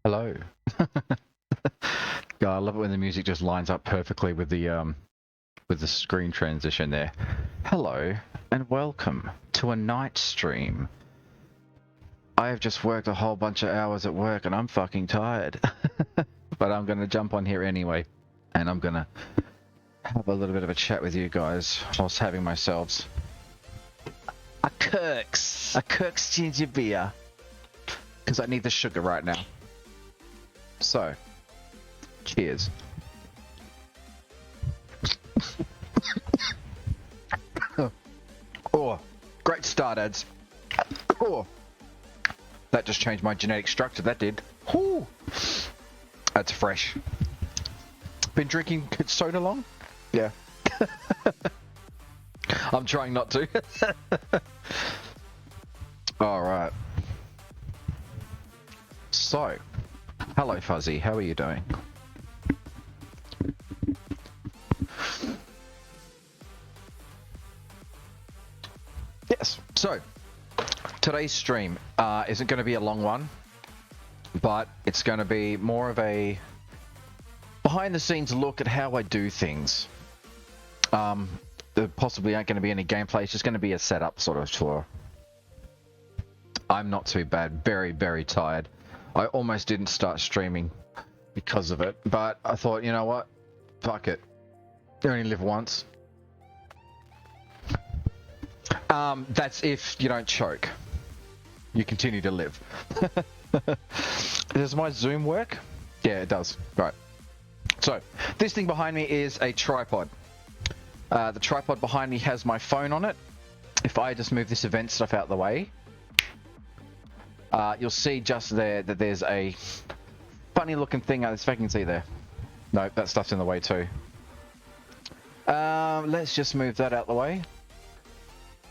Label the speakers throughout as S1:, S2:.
S1: Hello. God, I love it when the music just lines up perfectly with the screen transition there. Hello and welcome to a night stream. I have just worked a whole bunch of hours at work and I'm fucking tired. But I'm gonna jump on here anyway, and I'm gonna have a little bit of a chat with you guys whilst having myself a Kirk's ginger beer, because I need the sugar right now. So, cheers. Oh, great start, ads. Oh, that just changed my genetic structure, that did. Whew. That's fresh. Been drinking soda long? Yeah. I'm trying not to. Alright. So, hello Fuzzy, how are you doing? Yes, so, today's stream isn't going to be a long one, but it's going to be more of a behind the scenes look at how I do things. There possibly aren't going to be any gameplay, it's just going to be a setup sort of tour. I'm not too bad, very, very tired. I almost didn't start streaming because of it, but I thought, you know what? Fuck it. You only live once. That's if you don't choke. You continue to live. Does my Zoom work? Yeah, it does. Right. So, this thing behind me is a tripod. The tripod behind me has my phone on it. If I just move this event stuff out of the way, you'll see just there that there's a funny looking thing. If I can see there. No, that stuff's in the way too. Let's just move that out of the way.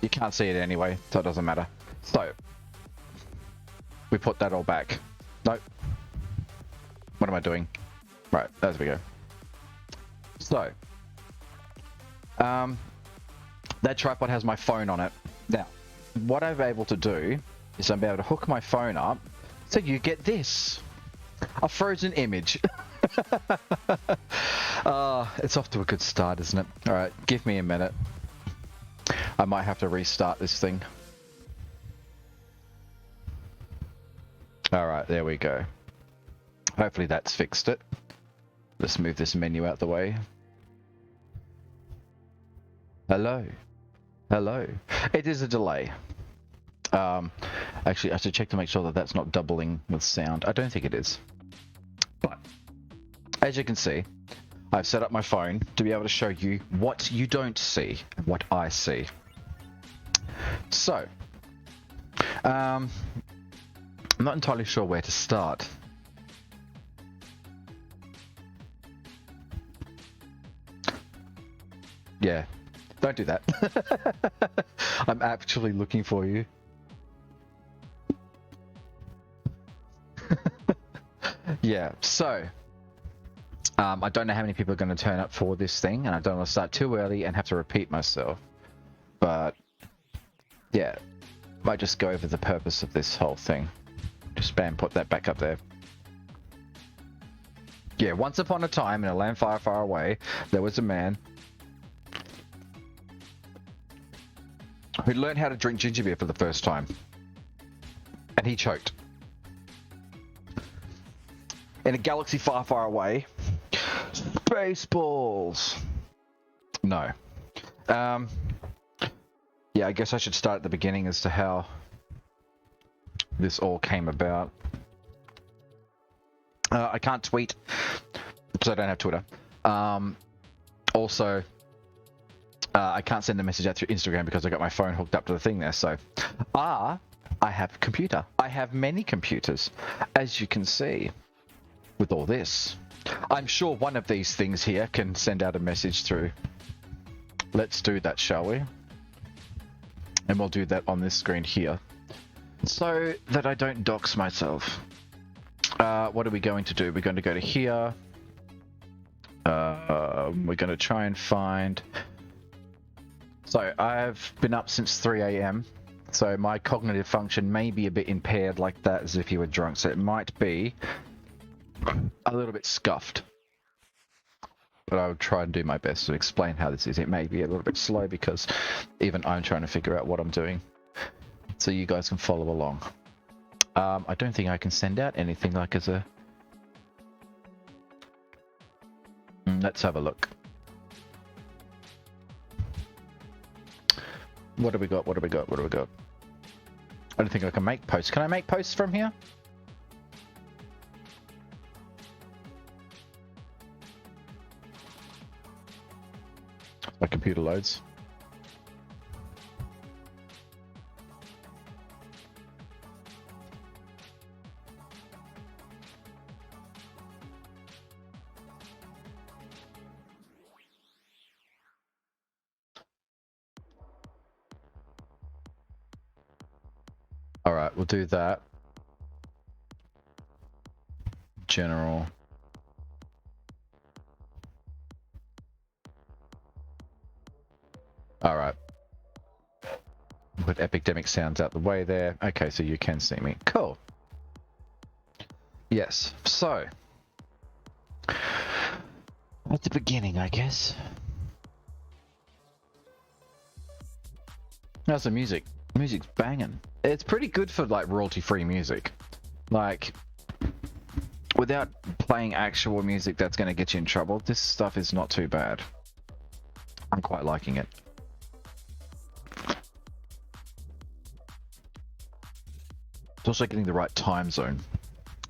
S1: You can't see it anyway, so it doesn't matter. So, we put that all back. Nope. What am I doing? Right, there we go. So, that tripod has my phone on it. Now, what I'm able to do is I'm able to hook my phone up, so you get this. A frozen image. It's off to a good start, isn't it? Alright, give me a minute. I might have to restart this thing. Alright, there we go. Hopefully that's fixed it. Let's move this menu out the way. Hello. Hello. It is a delay. Actually, I should check to make sure that that's not doubling with sound. I don't think it is. But, as you can see, I've set up my phone to be able to show you what you don't see and what I see. So, I'm not entirely sure where to start. Yeah, don't do that. I'm actually looking for you. Yeah, so I don't know how many people are going to turn up for this thing, and I don't want to start too early and have to repeat myself. But yeah, might just go over the purpose of this whole thing. Just bam, put that back up there. Yeah, once upon a time in a land far, far away, there was a man who learned how to drink ginger beer for the first time, and he choked. In a galaxy far, far away. Spaceballs! No. Yeah, I guess I should start at the beginning as to how this all came about. I can't tweet because I don't have Twitter. Also, I can't send a message out through Instagram because I got my phone hooked up to the thing there. So, I have a computer. I have many computers, as you can see. With all this, I'm sure one of these things here can send out a message through. Let's do that, shall we? And we'll do that on this screen here, so that I don't dox myself. What are we going to do? We're going to go to here. We're going to try and find... So I've been up since 3 AM, so my cognitive function may be a bit impaired like that, as if you were drunk, so it might be a little bit scuffed. But I would try and do my best to explain how this is. It may be a little bit slow because even I'm trying to figure out what I'm doing. So you guys can follow along. I don't think I can send out anything like as a... Let's have a look. What do we got? What do we got? What do we got? I don't think I can make posts. Can I make posts from here? My computer loads. All right, we'll do that. General. All right. Put epidemic sounds out the way there. Okay, so you can see me. Cool. Yes, so. At the beginning, I guess. How's the music? Music's banging. It's pretty good for like royalty-free music. Like, without playing actual music that's going to get you in trouble, this stuff is not too bad. I'm quite liking it. It's also getting the right time zone.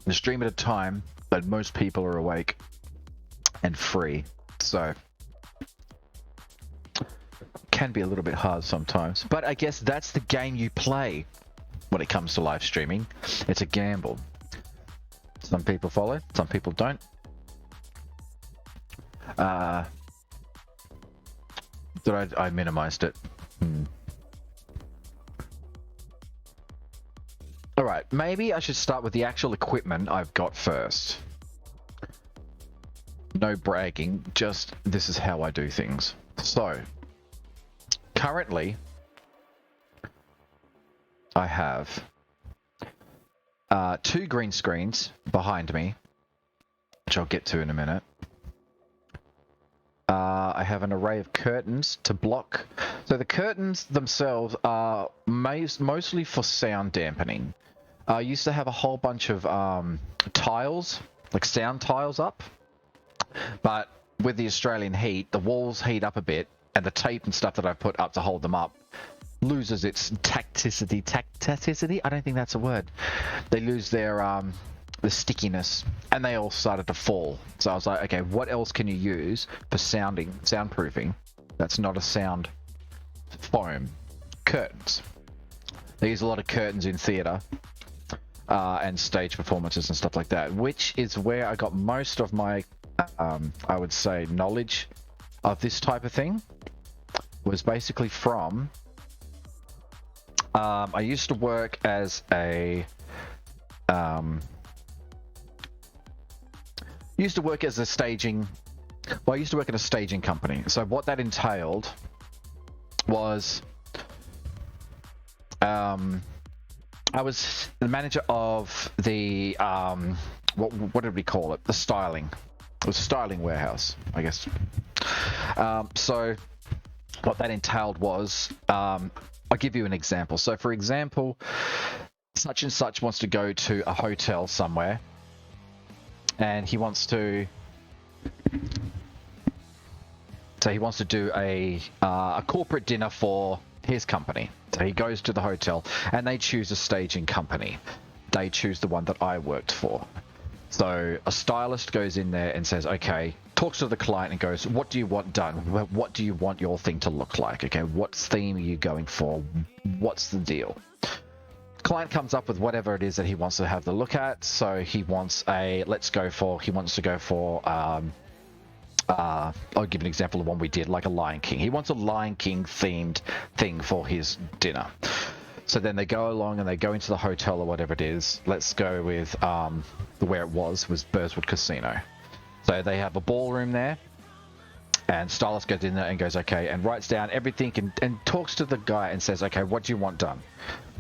S1: The stream at a time that most people are awake and free, so can be a little bit hard sometimes. But I guess that's the game you play when it comes to live streaming. It's a gamble. Some people follow, some people don't. I minimized it. Alright, maybe I should start with the actual equipment I've got first. No bragging, just this is how I do things. So, currently, I have 2 green screens behind me, which I'll get to in a minute. I have an array of curtains to block. So the curtains themselves are mostly for sound dampening. I used to have a whole bunch of tiles, like sound tiles up, but with the Australian heat, the walls heat up a bit, and the tape and stuff that I've put up to hold them up loses its tacticity? I don't think that's a word. They lose their the stickiness, and they all started to fall. So I was like, okay, what else can you use for soundproofing that's not a sound foam? Curtains. They use a lot of curtains in theatre and stage performances and stuff like that, which is where I got most of my, I would say, knowledge of this type of thing. Was basically from, I used to work as a, staging, well, I used to work at a staging company. So what that entailed was, I was the manager of the, what did we call it? The styling. It was a styling warehouse, I guess. So what that entailed was, I'll give you an example. So for example, such and such wants to go to a hotel somewhere, and he wants to do a corporate dinner for his company. So he goes to the hotel and they choose a staging company. They choose the one that I worked for. So a stylist goes in there and says, okay, talks to the client and goes, what do you want done? What do you want your thing to look like? Okay, what theme are you going for? What's the deal? Client comes up with whatever it is that he wants to have the look at. So he wants he wants to go for, I'll give an example of one we did, like a Lion King. He wants a Lion King themed thing for his dinner. So then they go along and they go into the hotel or whatever it is. Let's go with where it was Burswood Casino. So they have a ballroom there, and stylist goes in there and goes, okay, and writes down everything and talks to the guy and says, okay, what do you want done?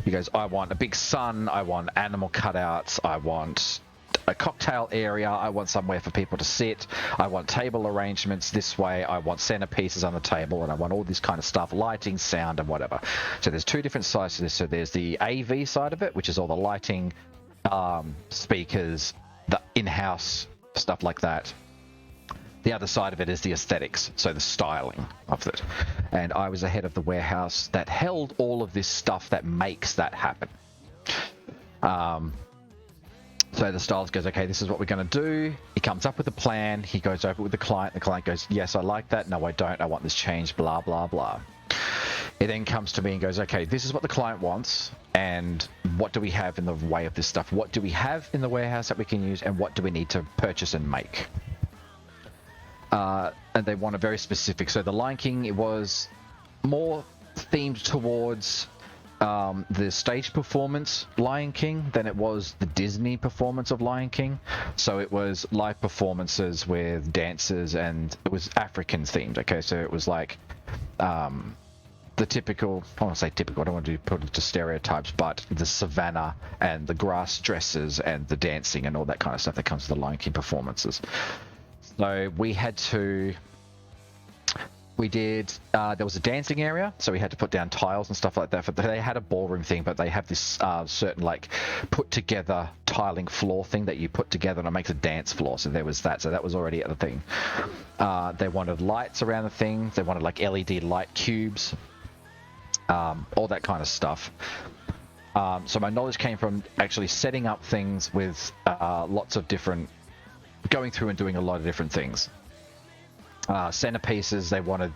S1: He goes, I want a big sun, I want animal cutouts, I want a cocktail area, I want somewhere for people to sit, I want table arrangements this way, I want centerpieces on the table, and I want all this kind of stuff, lighting, sound, and whatever. So there's two different sides to this. So there's the AV side of it, which is all the lighting, speakers, the in-house stuff like that. The other side of it is the aesthetics, so the styling of it. And I was the head of the warehouse that held all of this stuff that makes that happen. So the stylist goes, okay, this is what we're going to do. He comes up with a plan. He goes over with the client. The client goes, yes, I like that. No, I don't. I want this changed, blah, blah, blah. It then comes to me and goes, okay, this is what the client wants. And what do we have in the way of this stuff? What do we have in the warehouse that we can use? And what do we need to purchase and make? And they want a very specific. So the Lion King, it was more themed towards the stage performance Lion King than it was the Disney performance of Lion King. So it was live performances with dancers, and it was African themed. Okay, so it was like the typical, I want to say typical, I don't want to put it to stereotypes, but the savannah and the grass dresses and the dancing and all that kind of stuff that comes with the Lion King performances. So we had to, there was a dancing area, so we had to put down tiles and stuff like that. They had a ballroom thing, but they have this certain like put together tiling floor thing that you put together and it makes a dance floor. So there was that. So that was already at the thing. They wanted lights around the thing. They wanted like LED light cubes, all that kind of stuff. So my knowledge came from actually setting up things with lots of different, going through and doing a lot of different things. Centerpieces, they wanted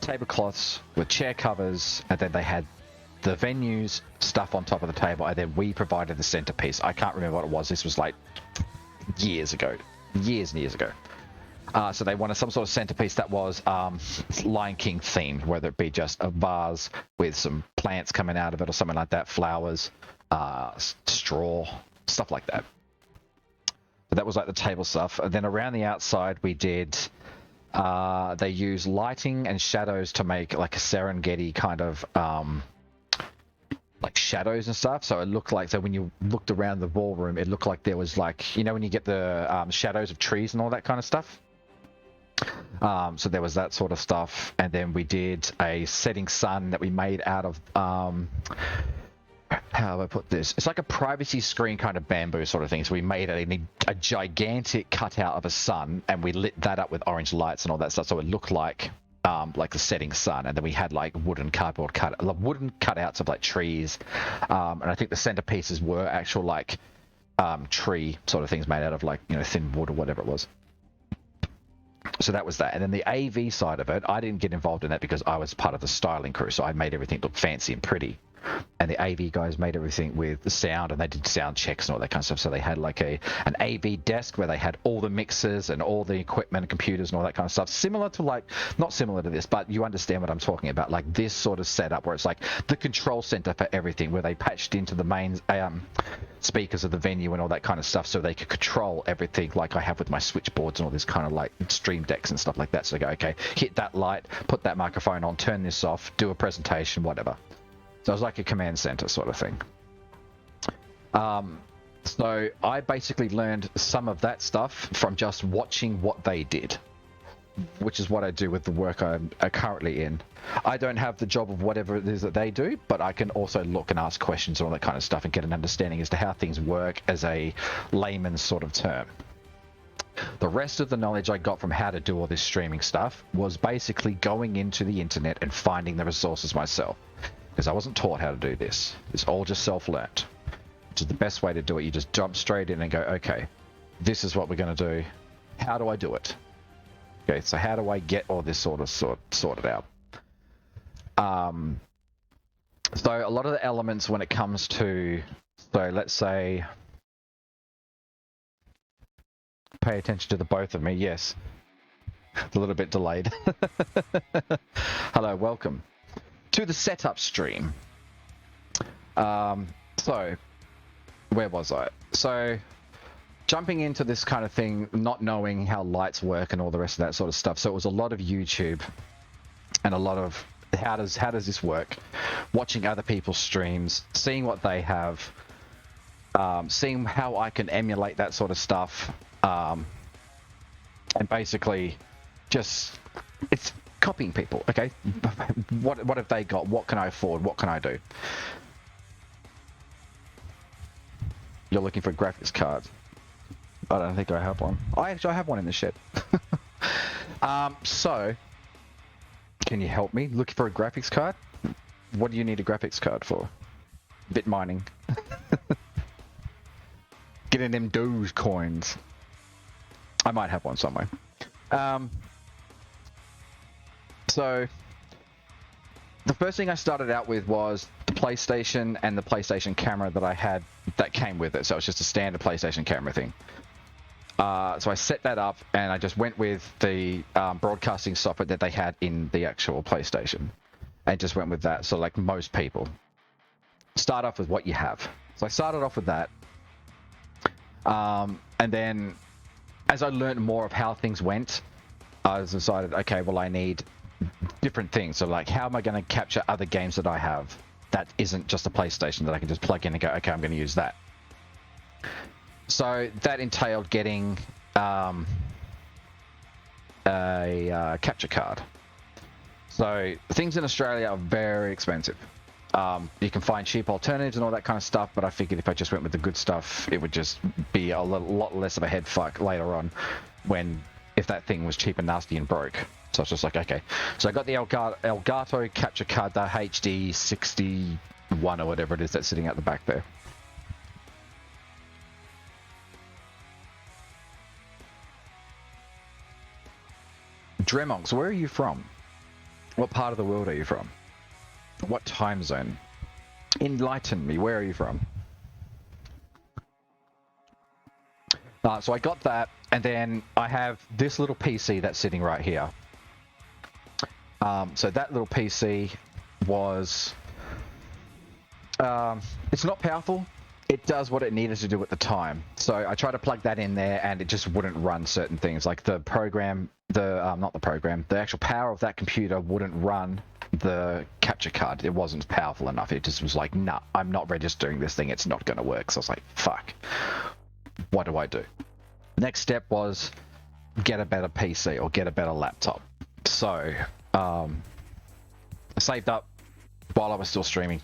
S1: tablecloths with chair covers, and then they had the venue's stuff on top of the table, and then we provided the centerpiece. I can't remember what it was. This was like years and years ago. So they wanted some sort of centerpiece that was Lion King themed, whether it be just a vase with some plants coming out of it or something like that, flowers, straw, stuff like that. But that was like the table stuff. And then around the outside we did, they used lighting and shadows to make like a Serengeti kind of like shadows and stuff. So it looked like, so when you looked around the ballroom, it looked like there was like, you know, when you get the shadows of trees and all that kind of stuff. So there was that sort of stuff. And then we did a setting sun that we made out of how do I put this? It's like a privacy screen kind of bamboo sort of thing. So we made a gigantic cutout of a sun, and we lit that up with orange lights and all that stuff. So it looked like the setting sun. And then we had like wooden cutouts of like trees. And I think the centerpieces were actual like tree sort of things made out of like, you know, thin wood or whatever it was. So that was that. And then the AV side of it, I didn't get involved in that because I was part of the styling crew. So I made everything look fancy and pretty. And the AV guys made everything with the sound, and they did sound checks and all that kind of stuff. So they had like an AV desk where they had all the mixers and all the equipment and computers and all that kind of stuff. Similar to like, not similar to this, but you understand what I'm talking about. Like this sort of setup where it's like the control center for everything, where they patched into the main speakers of the venue and all that kind of stuff, so they could control everything like I have with my switchboards and all this kind of like stream decks and stuff like that. So they go, okay, hit that light, put that microphone on, turn this off, do a presentation, whatever. So it was like a command center sort of thing. So I basically learned some of that stuff from just watching what they did, which is what I do with the work I'm currently in. I don't have the job of whatever it is that they do, but I can also look and ask questions and all that kind of stuff and get an understanding as to how things work as a layman's sort of term. The rest of the knowledge I got from how to do all this streaming stuff was basically going into the internet and finding the resources myself. Because I wasn't taught how to do this. It's all just self-learnt, which is the best way to do it. You just jump straight in and go, okay, this is what we're going to do. How do I do it? Okay, so how do I get all this sorted out? So a lot of the elements when it comes to, so let's say, pay attention to the both of me. Yes, it's a little bit delayed. Hello, welcome to the setup stream. So where was I? So jumping into this kind of thing, not knowing how lights work and all the rest of that sort of stuff. So it was a lot of YouTube and a lot of how does this work? Watching other people's streams, seeing what they have, seeing how I can emulate that sort of stuff, and basically just it's copying people. Okay, what have they got? What can I afford? What can I do? You're looking for a graphics card. I don't think I have one. I have one in the shed. So can you help me looking for a graphics card? What do you need a graphics card for? Bit mining. Getting them Doge coins. I might have one somewhere. So the first thing I started out with was the PlayStation and the PlayStation camera that I had that came with it. So it's just a standard PlayStation camera thing. So I set that up and I just went with the broadcasting software that they had in the actual PlayStation. And just went with that. So like most people, start off with what you have. So I started off with that. And then as I learned more of how things went, I decided, okay, well, I need different things. So like, how am I going to capture other games that I have that isn't just a PlayStation that I can just plug in and go, okay, I'm going to use that. So that entailed getting a capture card. So things in Australia are very expensive. You can find cheap alternatives and all that kind of stuff, but I figured if I just went with the good stuff, it would just be a lot less of a head fuck later on if that thing was cheap and nasty and broke. So it's just like, okay. So I got the Elgato capture card, the HD61 or whatever it is that's sitting at the back there. Dremonks, where are you from? What part of the world are you from? What time zone? Enlighten me, where are you from? So I got that, and then I have this little PC that's sitting right here. So that little PC was... it's not powerful. It does what it needed to do at the time. So I tried to plug that in there, and it just wouldn't run certain things. Like the program, not the program, the actual power of that computer wouldn't run the capture card. It wasn't powerful enough. It just was like, nah, I'm not registering this thing. It's not going to work. So I was like, fuck. What do I do? Next step was get a better PC or get a better laptop. So I saved up while I was still streaming,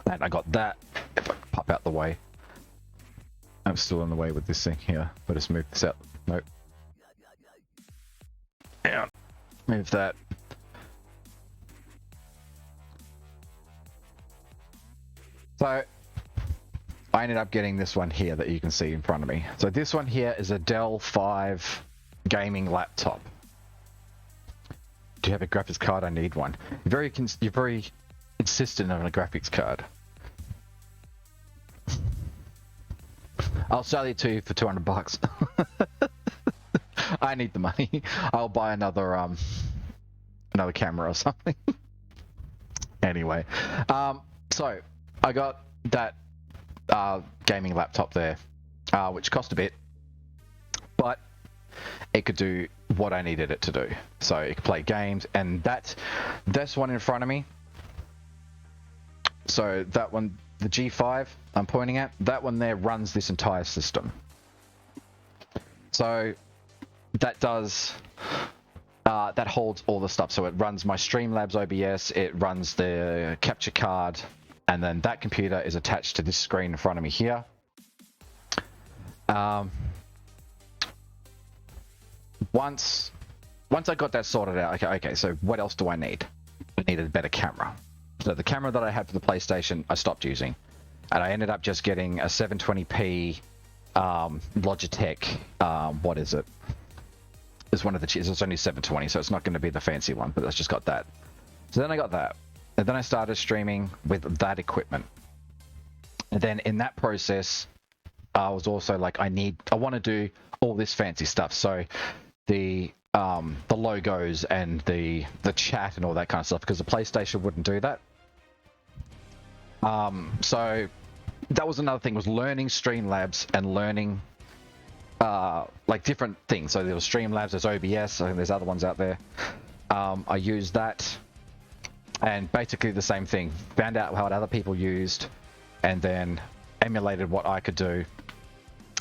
S1: and I got that. If I can pop out the way. I'm still in the way with this thing here, but just move this out. Nope. Yeah. Move that. So I ended up getting this one here that you can see in front of me. So this one here is a Dell 5 gaming laptop. Do you have a graphics card? I need one. You're very insistent on a graphics card. I'll sell it to you for $200. I need the money. I'll buy another camera or something. Anyway, so I got that gaming laptop there, which cost a bit, but it could do what I needed it to do. So it could play games, and this one in front of me. So that one, the G5 I'm pointing at, that one there runs this entire system. So that does, that holds all the stuff. So it runs my Streamlabs OBS, it runs the capture card, and then that computer is attached to this screen in front of me here. Once I got that sorted out, okay, so what else do I need? I needed a better camera. So the camera that I had for the PlayStation, I stopped using. And I ended up just getting a 720p Logitech, what is it? It's one of the cheapest. It's only 720, so it's not going to be the fancy one, but I just got that. So then I got that. And then I started streaming with that equipment. And then in that process, I was also like, I want to do all this fancy stuff. So the logos and the chat and all that kind of stuff, because the PlayStation wouldn't do that. So that was another thing, was learning Streamlabs and learning like different things. So there was Streamlabs, there's OBS, I think there's other ones out there. I used that, and basically the same thing. Found out how other people used, and then emulated what I could do,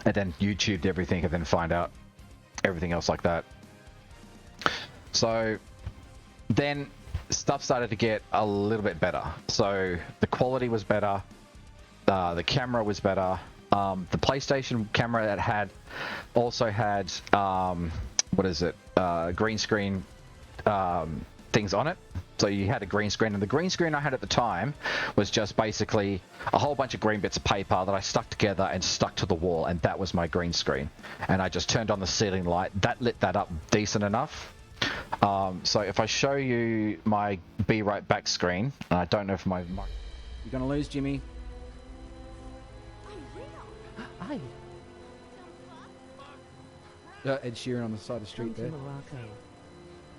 S1: and then YouTubed everything, and then find out everything else like that. So then stuff started to get a little bit better. So the quality was better, the camera was better. The PlayStation camera that had also had green screen things on it. So you had a green screen, and the green screen I had at the time was just basically a whole bunch of green bits of paper that I stuck together and stuck to the wall, and that was my green screen. And I just turned on the ceiling light, that lit that up decent enough. So if I show you my Be Right Back screen, and I don't know if my you're gonna lose, Jimmy. Hi. Ed Sheeran on the side of the street there.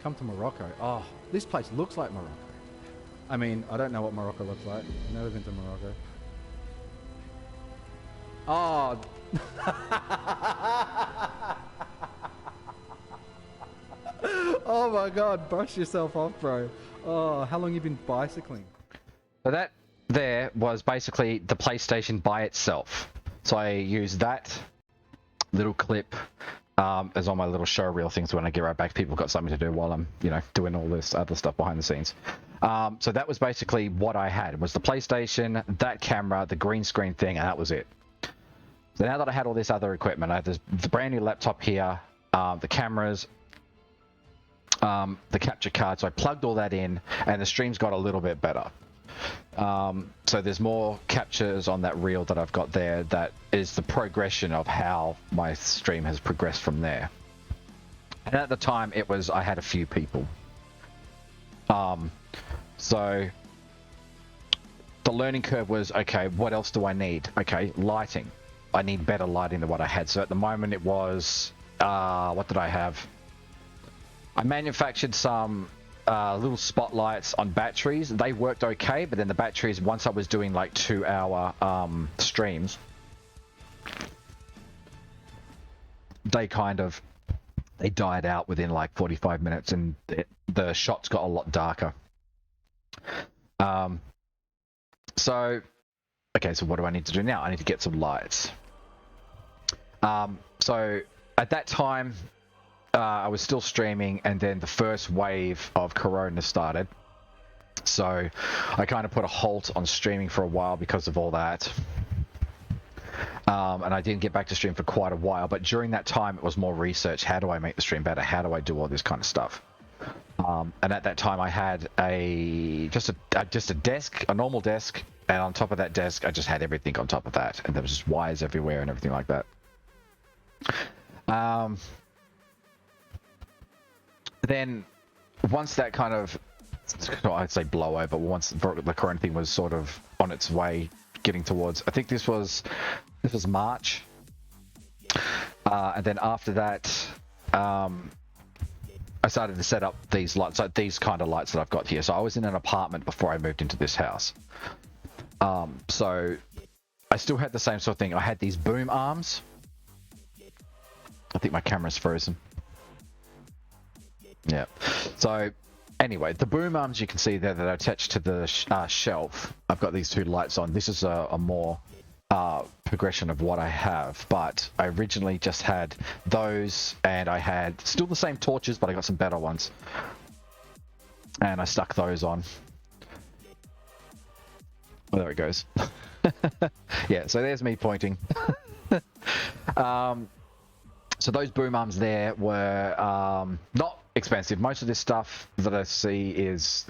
S1: Come to Morocco. Oh, this place looks like Morocco. I mean, I don't know what Morocco looks like. I've never been to Morocco. Oh. Oh my God, brush yourself off, bro. Oh, how long you been bicycling? So that there was basically the PlayStation by itself. So I used that little clip as all my little show reel things. When I get right back, people got something to do while I'm, doing all this other stuff behind the scenes. So that was basically what I had, was the PlayStation, that camera, the green screen thing, and that was it. So now that I had all this other equipment, I had the brand new laptop here, the cameras, the capture card. So I plugged all that in, and the streams got a little bit better. So there's more captures on that reel that I've got there. That is the progression of how my stream has progressed from there. And at the time, I had a few people. So the learning curve was, okay, what else do I need? Okay, lighting. I need better lighting than what I had. So at the moment it was, what did I have? I manufactured some little spotlights on batteries. They worked okay, but then the batteries, once I was doing like 2-hour streams, they died out within like 45 minutes, and the shots got a lot darker. So what do I need to do now? I need to get some lights. So at that time, I was still streaming, and then the first wave of Corona started. So I kind of put a halt on streaming for a while because of all that. And I didn't get back to stream for quite a while, but during that time it was more research. How do I make the stream better? How do I do all this kind of stuff? And at that time I had just a desk, a normal desk, and on top of that desk I just had everything on top of that, and there was just wires everywhere and everything like that. Then once that kind of, I'd say blow over, once the Corona thing was sort of on its way, getting towards, I think this was March, and then after that I started to set up these lights, like these kind of lights that I've got here. So I was in an apartment before I moved into this house, so I still had the same sort of thing. I had these boom arms. I think my camera's frozen. Yeah. So anyway, the boom arms you can see there that are attached to the shelf. I've got these two lights on. This is a more progression of what I have, but I originally just had those, and I had still the same torches, but I got some better ones, and I stuck those on. Oh, there it goes. Yeah, so there's me pointing. So those boom arms there were not expensive. Most of this stuff that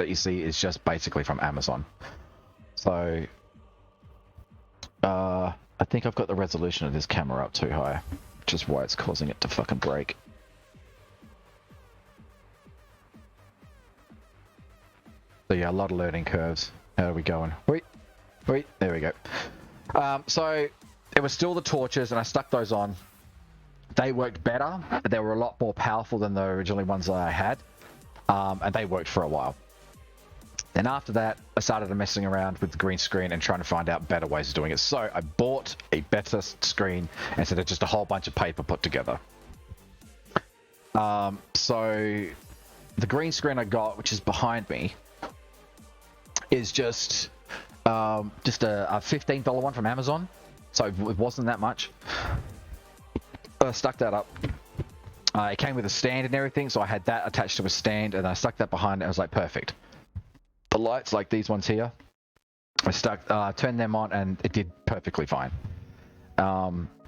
S1: you see is just basically from Amazon. So I think I've got the resolution of this camera up too high, which is why it's causing it to fucking break. So yeah, a lot of learning curves. How are we going? Wait, there we go. So it was still the torches, and I stuck those on. They worked better, but they were a lot more powerful than the originally ones that I had, and they worked for a while. Then after that, I started messing around with the green screen and trying to find out better ways of doing it. So I bought a better screen instead of just a whole bunch of paper put together. So the green screen I got, which is behind me, is just a $15 one from Amazon. so it wasn't that much. I stuck that up. It came with a stand and everything, so I had that attached to a stand, and I stuck that behind it. I was like, perfect. The lights, like these ones here, I turned them on, and it did perfectly fine.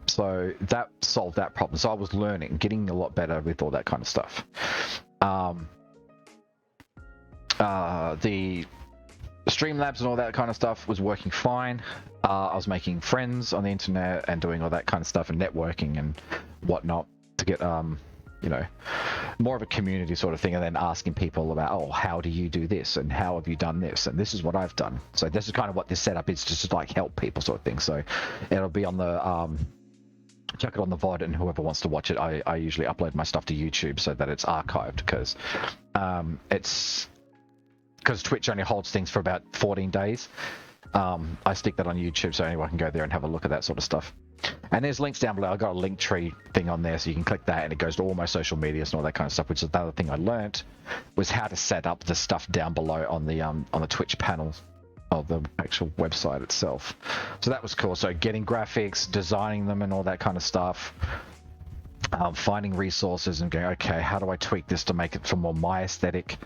S1: So that solved that problem. So I was learning, getting a lot better with all that kind of stuff. The Streamlabs and all that kind of stuff was working fine. I was making friends on the internet and doing all that kind of stuff and networking and whatnot to get, you know, more of a community sort of thing, and then asking people about, oh, how do you do this and how have you done this and this is what I've done. So this is kind of what this setup is, just to like help people sort of thing. So it'll be on the chuck it on the VOD, and whoever wants to watch it, I usually upload my stuff to YouTube so that it's archived, because Twitch only holds things for about 14 days. I stick that on YouTube so anyone can go there and have a look at that sort of stuff. And there's links down below. I got a link tree thing on there, so you can click that and it goes to all my social medias and all that kind of stuff, which is the other thing I learnt, was how to set up the stuff down below on the Twitch panel of the actual website itself. So that was cool. So getting graphics, designing them and all that kind of stuff, finding resources and going, okay, how do I tweak this to make it for more my aesthetic?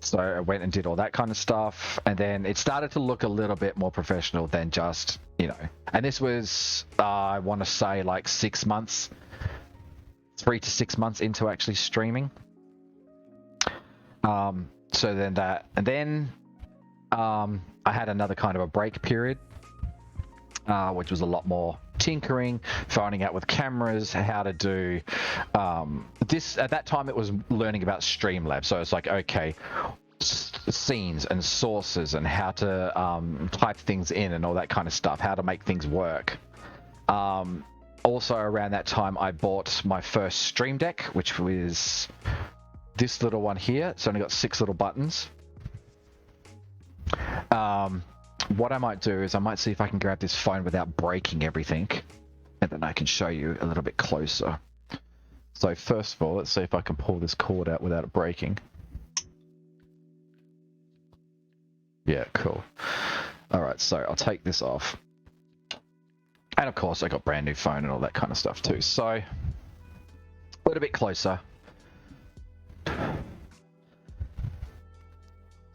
S1: So I went and did all that kind of stuff, and then it started to look a little bit more professional than just, you know, and this was, I want to say like 6 months, 3 to 6 months into actually streaming. So then that, and then I had another kind of a break period, which was a lot more tinkering, finding out with cameras how to do this. At that time it was learning about Streamlabs, so it's like, okay, scenes and sources and how to type things in and all that kind of stuff, how to make things work. Also around that time I bought my first Stream Deck, which was this little one here. It's only got 6 little buttons. What I might do is I might see if I can grab this phone without breaking everything, and then I can show you a little bit closer. So first of all, let's see if I can pull this cord out without it breaking. Yeah, cool. Alright, so I'll take this off. And of course I got brand new phone and all that kind of stuff too. So, a little bit closer.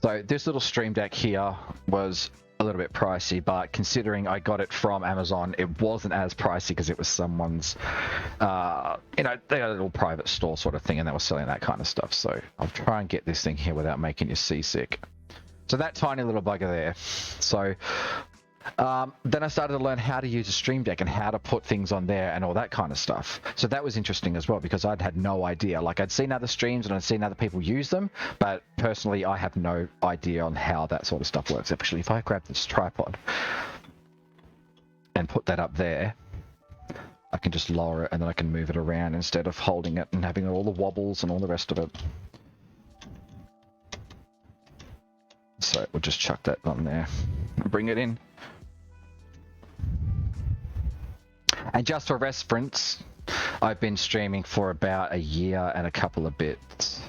S1: So this little Stream Deck here was a little bit pricey, but considering I got it from Amazon, it wasn't as pricey because it was someone's, you know, they got a little private store sort of thing, and they were selling that kind of stuff. So I'll try and get this thing here without making you seasick. So that tiny little bugger there. So then I started to learn how to use a Stream Deck and how to put things on there and all that kind of stuff. So that was interesting as well, because I'd had no idea. Like, I'd seen other streams and I'd seen other people use them, but personally I have no idea on how that sort of stuff works. Actually, if I grab this tripod and put that up there, I can just lower it and then I can move it around instead of holding it and having all the wobbles and all the rest of it. So we'll just chuck that on there and bring it in. And just for reference, I've been streaming for about a year and a couple of bits.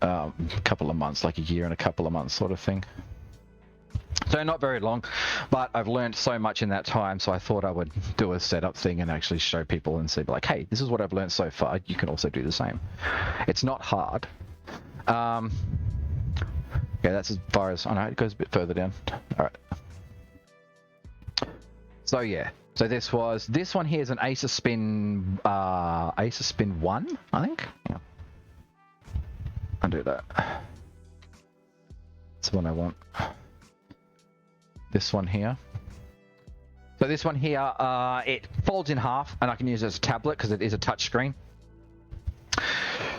S1: Couple of months, like a year and a couple of months sort of thing. So not very long, but I've learned so much in that time, so I thought I would do a setup thing and actually show people and say, like, hey, this is what I've learned so far. You can also do the same. It's not hard. Yeah, that's as far as... Oh no, it goes a bit further down. Alright. So yeah. So this one here is an Acer Spin 1, I think? Yeah. Undo that. That's the one I want. This one here. So this one here, it folds in half, and I can use it as a tablet because it is a touchscreen.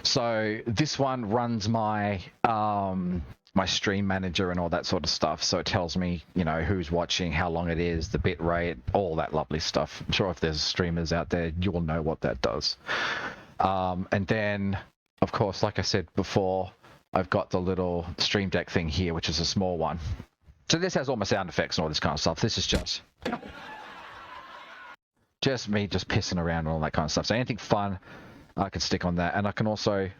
S1: So this one runs my my stream manager and all that sort of stuff. So it tells me, you know, who's watching, how long it is, the bit rate, all that lovely stuff. I'm sure if there's streamers out there, you will know what that does. And then, of course, like I said before, I've got the little Stream Deck thing here, which is a small one. So this has all my sound effects and all this kind of stuff. This is just me just pissing around and all that kind of stuff. So anything fun, I can stick on that. And I can also,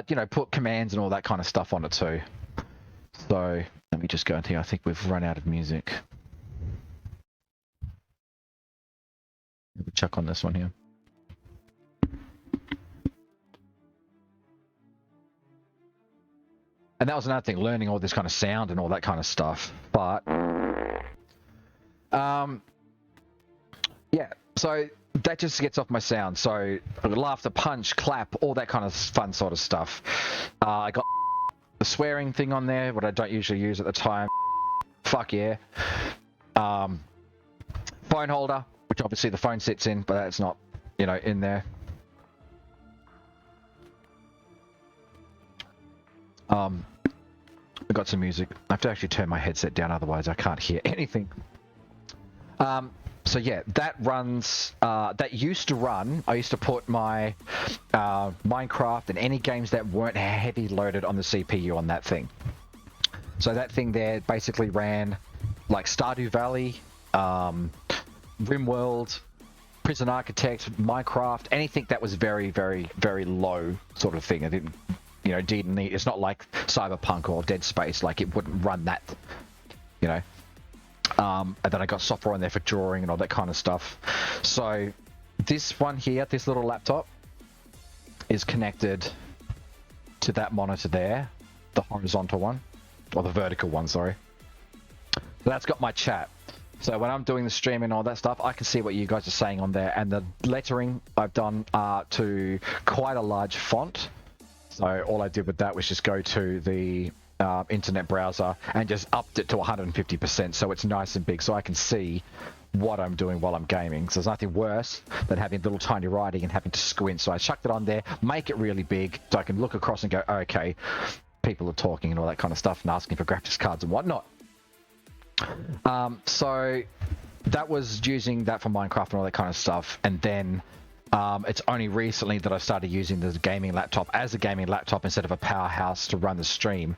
S1: you know, put commands and all that kind of stuff on it too. So Let me just go in here. I think we've run out of music. We'll chuck on this one here. And that was another thing, learning all this kind of sound and all that kind of stuff. But, yeah, so that just gets off my sound. So laughter, punch, clap, all that kind of fun sort of stuff. I got the swearing thing on there, what I don't usually use at the time. Fuck yeah. Phone holder, which obviously the phone sits in, but that's not, you know, in there. I got some music. I have to actually turn my headset down, otherwise I can't hear anything. So yeah, that runs, that used to run, I used to put my Minecraft and any games that weren't heavy loaded on the CPU on that thing. So that thing there basically ran like Stardew Valley, RimWorld, Prison Architect, Minecraft, anything that was very, very, very low sort of thing. I didn't, you know, didn't need, it's not like Cyberpunk or Dead Space, like it wouldn't run that, you know. And then I got software on there for drawing and all that kind of stuff. So this one here, this little laptop, is connected to that monitor there, the horizontal one, or the vertical one, sorry. So that's got my chat. So when I'm doing the stream and all that stuff, I can see what you guys are saying on there. And the lettering I've done to quite a large font. So all I did with that was just go to the internet browser and just upped it to 150%, so it's nice and big, so I can see what I'm doing while I'm gaming. So there's nothing worse than having little tiny writing and having to squint. So I chucked it on there, make it really big, so I can look across and go, okay, people are talking and all that kind of stuff and asking for graphics cards and whatnot. So that was using that for Minecraft and all that kind of stuff, and then it's only recently that I started using the gaming laptop as a gaming laptop instead of a powerhouse to run the stream,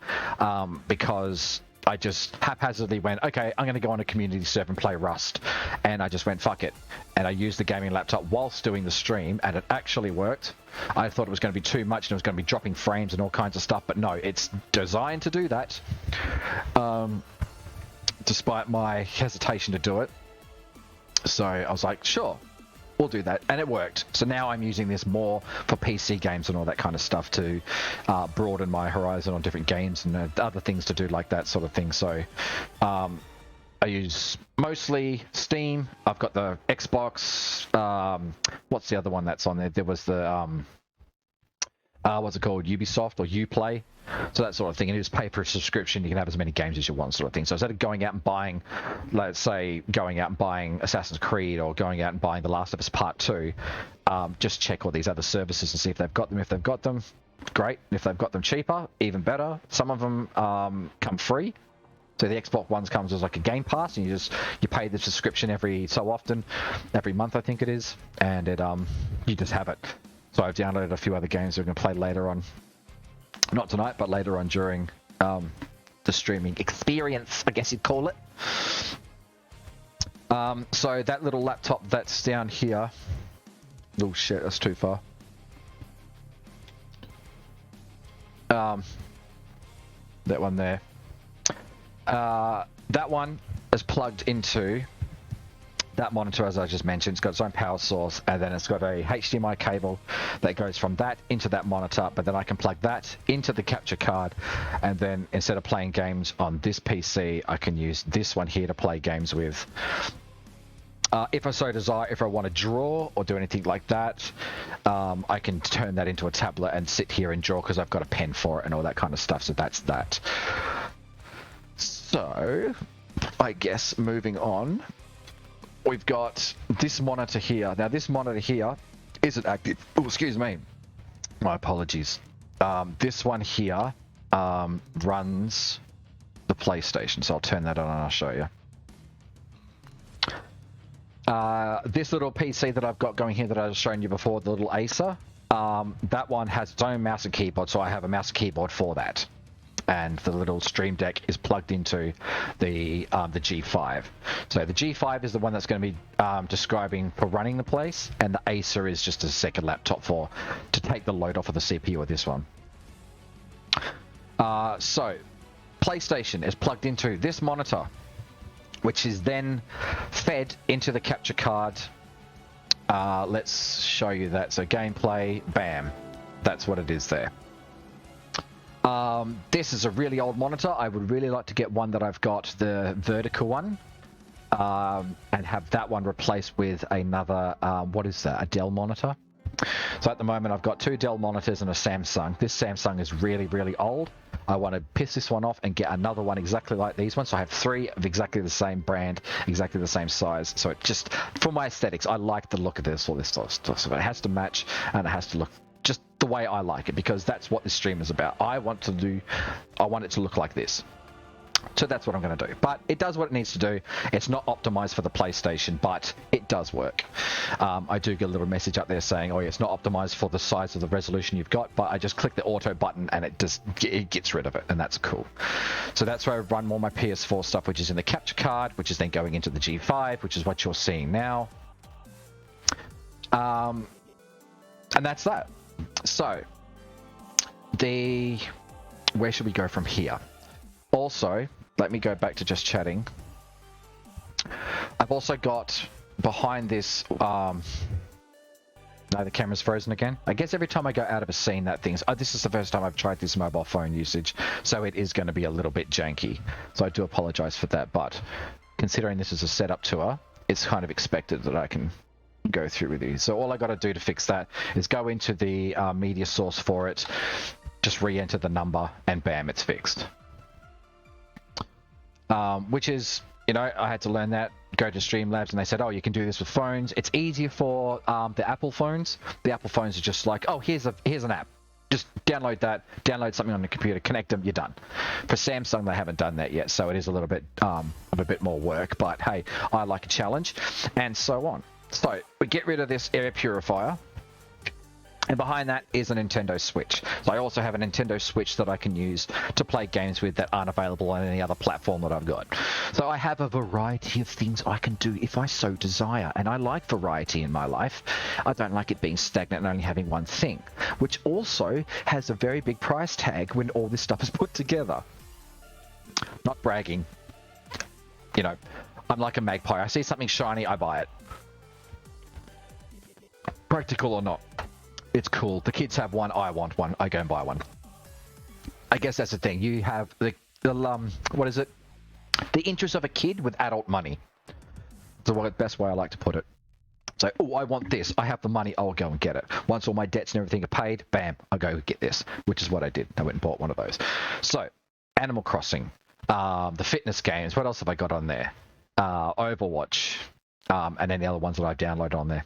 S1: because I just haphazardly went, okay, I'm going to go on a community server and play Rust, and I just went, fuck it, and I used the gaming laptop whilst doing the stream, and it actually worked. I thought it was going to be too much and it was going to be dropping frames and all kinds of stuff, but no, it's designed to do that, despite my hesitation to do it. So I was like, sure, we'll do that, and it worked. So now I'm using this more for PC games and all that kind of stuff to broaden my horizon on different games and other things to do like that sort of thing. So I use mostly Steam. I've got the Xbox. What's the other one that's on there? There was the what's it called? Ubisoft or Uplay. So that sort of thing, and you just pay for a subscription, you can have as many games as you want, sort of thing. So instead of going out and buying, let's say, going out and buying Assassin's Creed or going out and buying The Last of Us Part 2, just check all these other services and see if they've got them. If they've got them, great. If they've got them cheaper, even better. Some of them come free. So the Xbox ones comes as like a Game Pass, and you pay the subscription every so often, every month I think it is, and it you just have it. So I've downloaded a few other games we're going to play later on. Not tonight, but later on during the streaming experience, I guess you'd call it. So that little laptop that's down here... Oh shit, that's too far. That one there. That one is plugged into that monitor, as I just mentioned. It's got its own power source, and then it's got a HDMI cable that goes from that into that monitor, but then I can plug that into the capture card, and then instead of playing games on this PC, I can use this one here to play games with. If I so desire, if I want to draw or do anything like that, I can turn that into a tablet and sit here and draw because I've got a pen for it and all that kind of stuff, so that's that. So, I guess moving on, we've got this monitor here. Now this monitor here isn't active. Oh, excuse me. My apologies. This one here runs the PlayStation, so I'll turn that on and I'll show you. This little PC that I've got going here that I was showing you before, the little Acer, that one has its own mouse and keyboard, so I have a mouse and keyboard for that. And the little Stream Deck is plugged into the G5. So the G5 is the one that's going to be describing for running the place, and the Acer is just a second laptop to take the load off of the CPU of this one. So PlayStation is plugged into this monitor, which is then fed into the capture card. Let's show you that. So gameplay, bam, that's what it is there. This is a really old monitor. I would really like to get one that I've got the vertical one, and have that one replaced with another, what is that, a Dell monitor. So at the moment I've got 2 Dell monitors and a Samsung. This Samsung is really, really old. I want to piss this one off and get another one exactly like these ones. So I have 3 of exactly the same brand, exactly the same size. So it just, for my aesthetics, I like the look of this, all this sort of stuff. So it has to match and it has to look just the way I like it, because that's what this stream is about. I want it to look like this. So that's what I'm going to do. But it does what it needs to do. It's not optimized for the PlayStation, but it does work. I do get a little message up there saying, oh yeah, it's not optimized for the size of the resolution you've got, but I just click the auto button and it gets rid of it, and that's cool. So that's where I run all my PS4 stuff, which is in the capture card, which is then going into the G5, which is what you're seeing now. And that's that. So, where should we go from here? Also, let me go back to just chatting. I've also got behind this, no, the camera's frozen again. I guess every time I go out of a scene, that thing's, this is the first time I've tried this mobile phone usage, so it is going to be a little bit janky. So I do apologize for that, but considering this is a setup tour, it's kind of expected that I can go through with you. So all I got to do to fix that is go into the media source for it, just re-enter the number, and bam, it's fixed. Which is, you know, I had to learn that, go to Streamlabs, and they said, oh, you can do this with phones. It's easier for the Apple phones. The Apple phones are just like, oh, here's an app. Just download that, download something on the computer, connect them, you're done. For Samsung, they haven't done that yet, so it is a little bit of a bit more work, but hey, I like a challenge, and so on. So, we get rid of this air purifier. And behind that is a Nintendo Switch. So I also have a Nintendo Switch that I can use to play games with that aren't available on any other platform that I've got. So I have a variety of things I can do if I so desire. And I like variety in my life. I don't like it being stagnant and only having one thing, which also has a very big price tag when all this stuff is put together. Not bragging. You know, I'm like a magpie. I see something shiny, I buy it. Practical or not. It's cool. The kids have one. I want one. I go and buy one. I guess that's the thing. You have the what is it? The interest of a kid with adult money. It's the best way I like to put it. So, oh, I want this. I have the money. I'll go and get it. Once all my debts and everything are paid, bam, I'll go get this, which is what I did. I went and bought one of those. So, Animal Crossing, the fitness games. What else have I got on there? Overwatch, and then the other ones that I downloaded on there.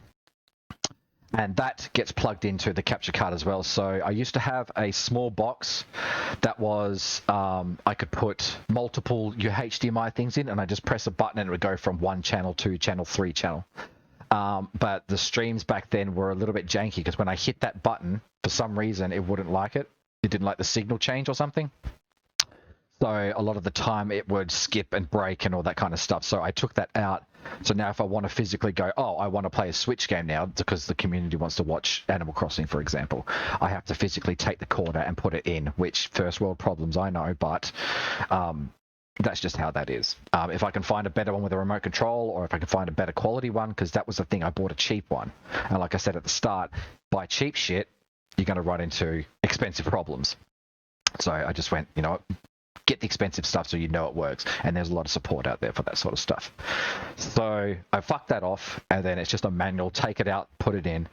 S1: And that gets plugged into the capture card as well. So I used to have a small box that was, I could put multiple HDMI things in, and I just press a button and it would go from one channel to channel 3 channel. But the streams back then were a little bit janky because when I hit that button, for some reason, it wouldn't like it. It didn't like the signal change or something. So a lot of the time it would skip and break and all that kind of stuff. So I took that out. So now if I want to physically go, oh, I want to play a Switch game now because the community wants to watch Animal Crossing, for example, I have to physically take the cord out and put it in, which first world problems, I know, but that's just how that is. If I can find a better one with a remote control, or if I can find a better quality one, because that was the thing, I bought a cheap one. And like I said at the start, buy cheap shit, you're going to run into expensive problems. So I just went, you know what? Get the expensive stuff so you know it works, and there's a lot of support out there for that sort of stuff. So I fucked that off, and then it's just a manual, take it out, put it in.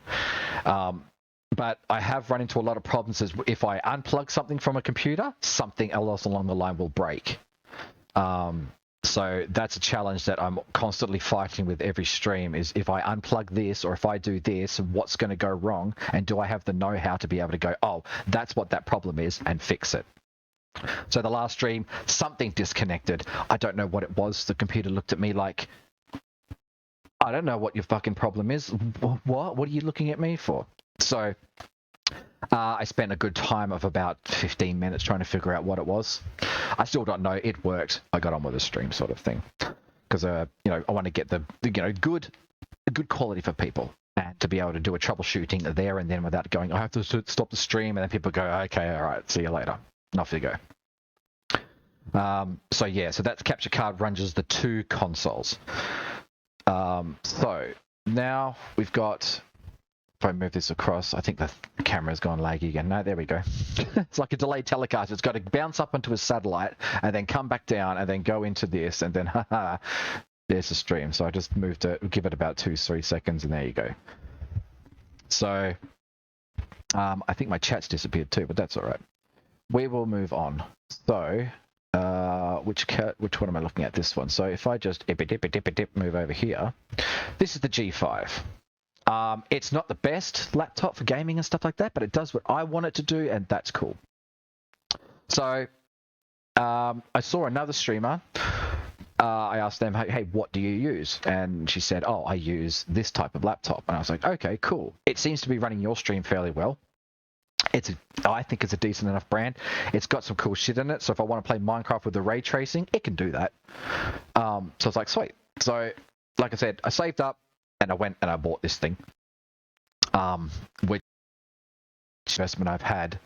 S1: But I have run into a lot of problems as if I unplug something from a computer, something else along the line will break. So that's a challenge that I'm constantly fighting with every stream, is if I unplug this or if I do this, what's going to go wrong, and do I have the know-how to be able to go, oh, that's what that problem is, and fix it. So the last stream, something disconnected. I don't know what it was. The computer looked at me like, I don't know what your fucking problem is. What? What are you looking at me for? So I spent a good time of about 15 minutes trying to figure out what it was. I still don't know. It worked. I got on with the stream sort of thing. Because, you know, I want to get the good quality for people. And to be able to do a troubleshooting there and then without going, I have to stop the stream. And then people go, okay, all right, see you later. And off you go. So yeah, so that capture card runs as the two consoles. So now we've got, if I move this across, I think the camera's gone laggy again. No, there we go. It's like a delayed telecast. It's got to bounce up onto a satellite and then come back down and then go into this and then haha, there's the stream. So I just moved it, give it about 2-3 seconds and there you go. So I think my chat's disappeared too, but that's all right. We will move on. So which one am I looking at? This one. So if I just move over here, this is the G5. It's not the best laptop for gaming and stuff like that, but it does what I want it to do, and that's cool. So I saw another streamer. I asked them, hey, what do you use? And she said, oh, I use this type of laptop. And I was like, okay, cool. It seems to be running your stream fairly well. I think it's a decent enough brand. It's got some cool shit in it. So if I want to play Minecraft with the ray tracing, it can do that. So I was like, sweet. So like I said, I saved up and I went and I bought this thing. Which investment I've had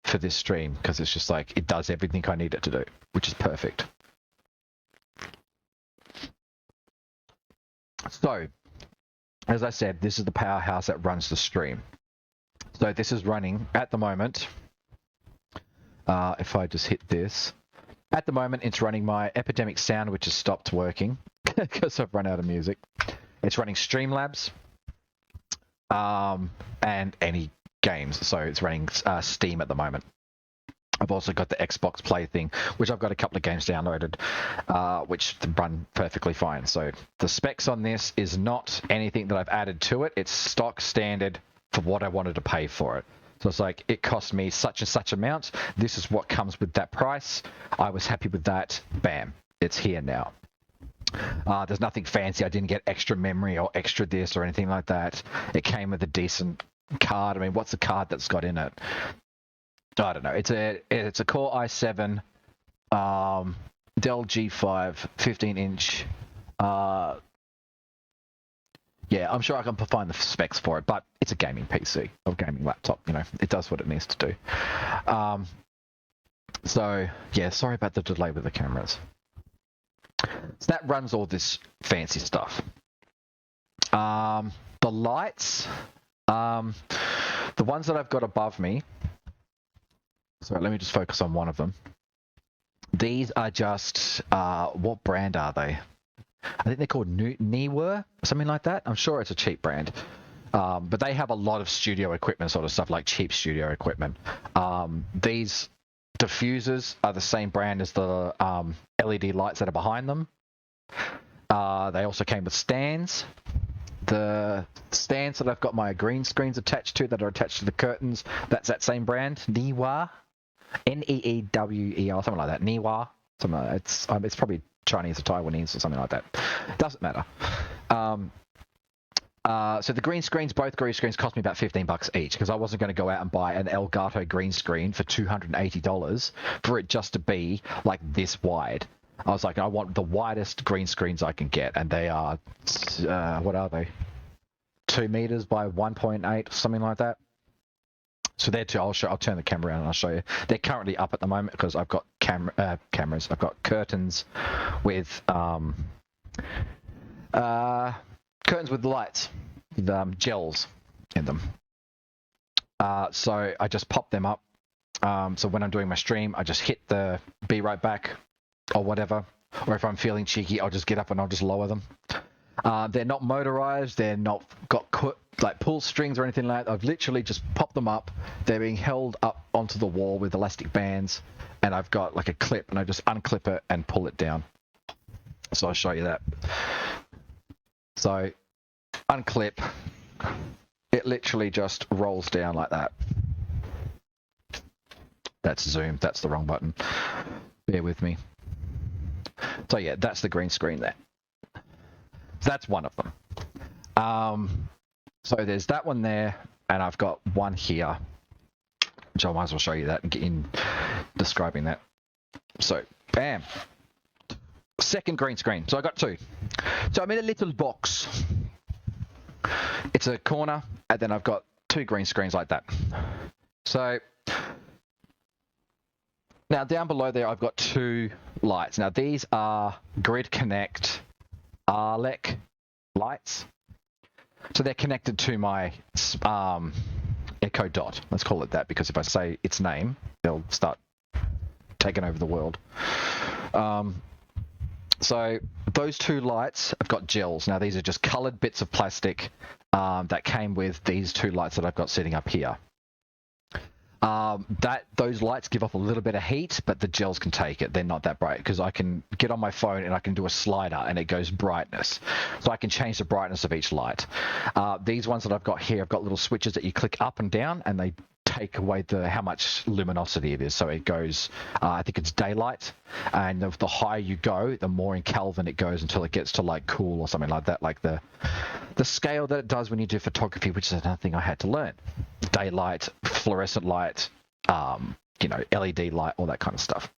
S1: for this stream, because it's just like, it does everything I need it to do, which is perfect. So, as I said, this is the powerhouse that runs the stream. So this is running at the moment. If I just hit this, at the moment it's running my Epidemic Sound, which has stopped working because I've run out of music. It's running Streamlabs and any games. So it's running Steam at the moment. I've also got the Xbox Play thing, which I've got a couple of games downloaded, which run perfectly fine. So the specs on this is not anything that I've added to it. It's stock standard for what I wanted to pay for it. So it's like, it cost me such and such amount. This is what comes with that price. I was happy with that. Bam, it's here now. There's nothing fancy. I didn't get extra memory or extra this or anything like that. It came with a decent card. I mean, what's the card that's got in it? I don't know. It's a Core i7 Dell G5 15-inch. Yeah, I'm sure I can find the specs for it, but it's a gaming PC or gaming laptop. You know, it does what it needs to do. So yeah, sorry about the delay with the cameras. So that runs all this fancy stuff. The lights, the ones that I've got above me. Sorry, let me just focus on one of them. These are just, what brand are they? I think they're called Neewer, something like that. I'm sure it's a cheap brand. But they have a lot of studio equipment, sort of stuff, like cheap studio equipment. These diffusers are the same brand as the LED lights that are behind them. They also came with stands. The stands that I've got my green screens attached to, that are attached to the curtains, that's that same brand, Neewer. Neewer, something like that. Neewer, something like that. It's probably Chinese or Taiwanese or something like that. Doesn't matter. So the green screens, both green screens, cost me about $15 each, because I wasn't going to go out and buy an Elgato green screen for $280 for it just to be like this wide. I was like, I want the widest green screens I can get, and they are, what are they? 2 meters by 1.8, something like that. So they're two. I'll turn the camera around and I'll show you. They're currently up at the moment because I've got cameras. I've got curtains with lights, with gels in them. So I just pop them up. So when I'm doing my stream, I just hit the be right back or whatever. Or if I'm feeling cheeky, I'll just get up and I'll just lower them. They're not motorized. They're not got like pull strings or anything like that. I've literally just popped them up. They're being held up onto the wall with elastic bands, and I've got like a clip, and I just unclip it and pull it down. So I'll show you that. So unclip, it literally just rolls down like that. That's zoom. That's the wrong button. Bear with me. So yeah, that's the green screen there. That's one of them. So there's that one there, and I've got one here, which I might as well show you that and get in describing that. So, bam. Second green screen. So I got two. So I'm in a little box. It's a corner, and then I've got two green screens like that. So Now down below there, I've got 2 lights. Now these are Grid Connect ARLEC lights. So they're connected to my Echo Dot. Let's call it that, because if I say its name, they'll start taking over the world. So those 2 lights have got gels. Now these are just coloured bits of plastic that came with these 2 lights that I've got sitting up here. Those lights give off a little bit of heat, but the gels can take it. They're not that bright, because I can get on my phone and I can do a slider and it goes brightness. So I can change the brightness of each light. These ones that I've got here, I've got little switches that you click up and down, and they take away how much luminosity it is. So it goes, I think it's daylight, and the higher you go, the more in Kelvin it goes until it gets to like cool or something like that, like the scale that it does when you do photography, which is another thing I had to learn. Daylight, fluorescent light, LED light, all that kind of stuff.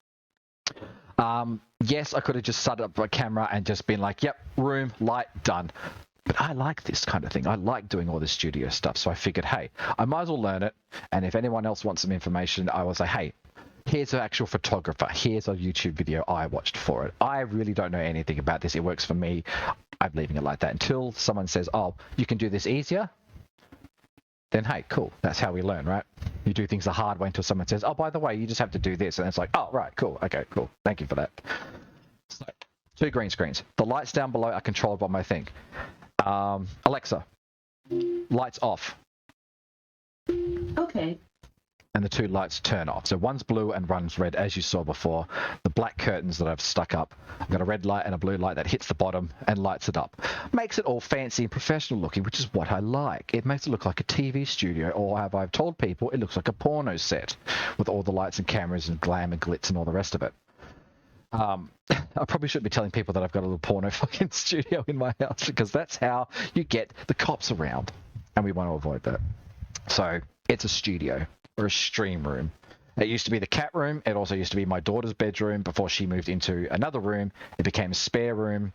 S1: Yes, I could have just set up a camera and just been like, yep, room, light, done. But I like this kind of thing. I like doing all this studio stuff. So I figured, hey, I might as well learn it. And if anyone else wants some information, I will say, hey, here's an actual photographer. Here's a YouTube video I watched for it. I really don't know anything about this. It works for me. I'm leaving it like that until someone says, oh, you can do this easier. Then, hey, cool. That's how we learn, right? You do things the hard way until someone says, oh, by the way, you just have to do this. And it's like, oh, right, cool. Okay, cool. Thank you for that. So, 2 green screens. The lights down below are controlled by my thing. Alexa, lights off.
S2: Okay.
S1: And the 2 lights turn off. So one's blue and one's red, as you saw before. The black curtains that I've stuck up, I've got a red light and a blue light that hits the bottom and lights it up. Makes it all fancy and professional looking, which is what I like. It makes it look like a TV studio, or have I told people it looks like a porno set with all the lights and cameras and glam and glitz and all the rest of it. I probably shouldn't be telling people that I've got a little porno fucking studio in my house, because that's how you get the cops around, and we want to avoid that. So it's a studio, or a stream room. It used to be the cat room. It also used to be my daughter's bedroom before she moved into another room. It became a spare room.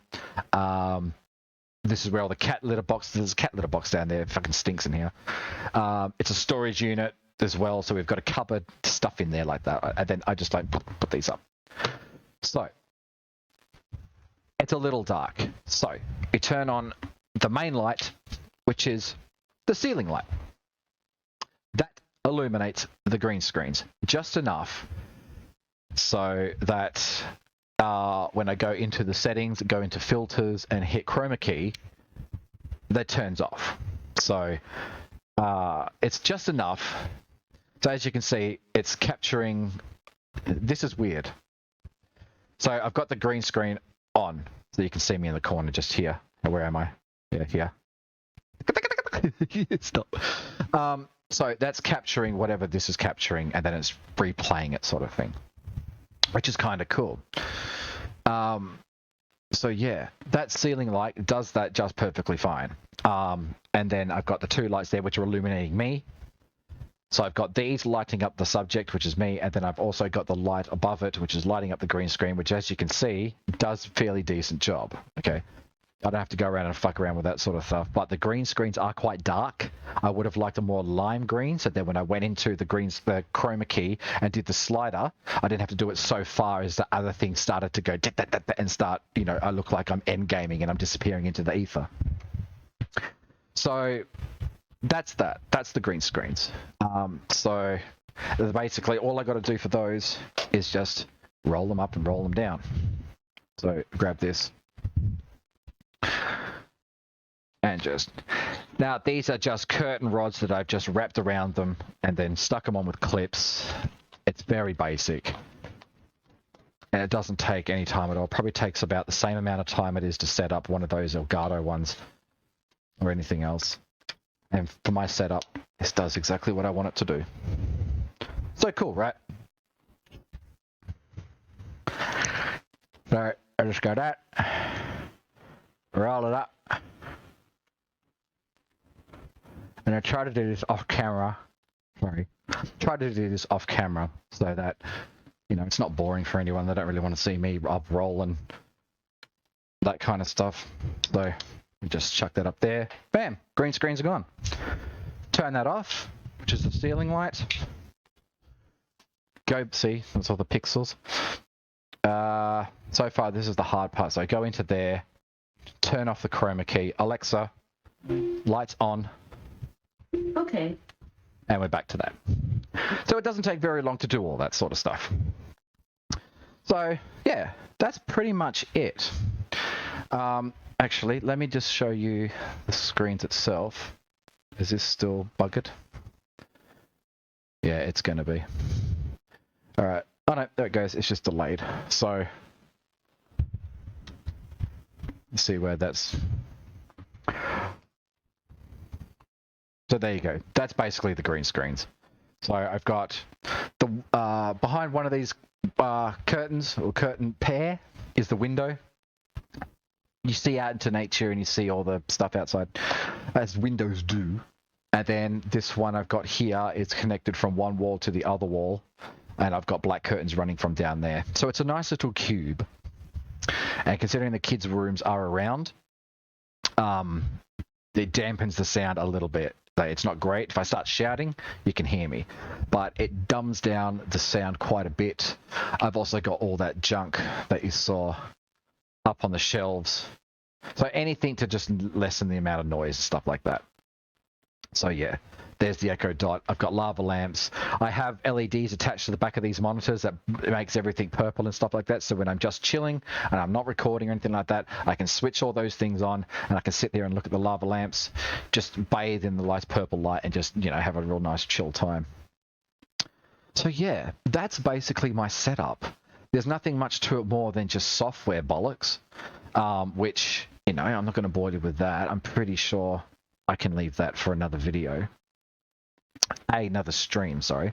S1: This is where all the cat litter boxes. There's a cat litter box down there. It fucking stinks in here. It's a storage unit as well, so we've got a cupboard, stuff in there like that. And then I just like put these up. So it's a little dark. So we turn on the main light, which is the ceiling light. That illuminates the green screens just enough so that when I go into the settings, go into filters and hit chroma key, that turns off. So it's just enough. So as you can see, it's capturing. This is weird. So I've got the green screen on, so you can see me in the corner just here. Where am I? Yeah, here. Stop. So that's capturing whatever this is capturing, and then it's replaying it, sort of thing, which is kind of cool. So yeah, that ceiling light does that just perfectly fine. And then I've got the 2 lights there which are illuminating me. So I've got these lighting up the subject, which is me, and then I've also got the light above it, which is lighting up the green screen, which, as you can see, does a fairly decent job. Okay, I don't have to go around and fuck around with that sort of stuff, but the green screens are quite dark. I would have liked a more lime green, so that when I went into the chroma key and did the slider, I didn't have to do it so far as the other thing started to go and start, I look like I'm endgaming and I'm disappearing into the ether. So that's that. That's the green screens. So basically all I got to do for those is just roll them up and roll them down. So grab this. And just... Now, these are just curtain rods that I've just wrapped around them and then stuck them on with clips. It's very basic. And it doesn't take any time at all. It probably takes about the same amount of time it is to set up one of those Elgato ones or anything else. And for my setup, this does exactly what I want it to do. So cool, right? So I just go that, roll it up, and I try to do this off camera. Try to do this off camera so that, it's not boring for anyone. They don't really want to see me up rolling, that kind of stuff. So we just chuck that up there. Bam! Green screens are gone. Turn that off, which is the ceiling light. go see, that's all the pixels. So far, this is the hard part. So go into there, turn off the chroma key. Alexa, lights on.
S2: Okay.
S1: And we're back to that. So it doesn't take very long to do all that sort of stuff. So yeah, that's pretty much it. Actually, let me just show you the screens itself. Is this still buggered? Yeah, it's going to be. All right. Oh no, there it goes. It's just delayed. So let's see where that's. So there you go. That's basically the green screens. So I've got the behind one of these curtains or curtain pair is the window. You see out into nature and you see all the stuff outside, as windows do. And then this one I've got here is connected from one wall to the other wall, and I've got black curtains running from down there. So it's a nice little cube. And considering the kids' rooms are around, it dampens the sound a little bit. It's not great. If I start shouting, you can hear me, but it dumbs down the sound quite a bit. I've also got all that junk that you saw up on the shelves. So anything to just lessen the amount of noise, stuff like that. So yeah, there's the Echo Dot. I've got lava lamps. I have LEDs attached to the back of these monitors that makes everything purple and stuff like that. So when I'm just chilling and I'm not recording or anything like that, I can switch all those things on and I can sit there and look at the lava lamps, just bathe in the nice purple light and just, you know, have a real nice chill time. So yeah, that's basically my setup. There's nothing much to it more than just software bollocks, which, you know, I'm not going to bore you with that. I'm pretty sure I can leave that for another video. Another stream, sorry.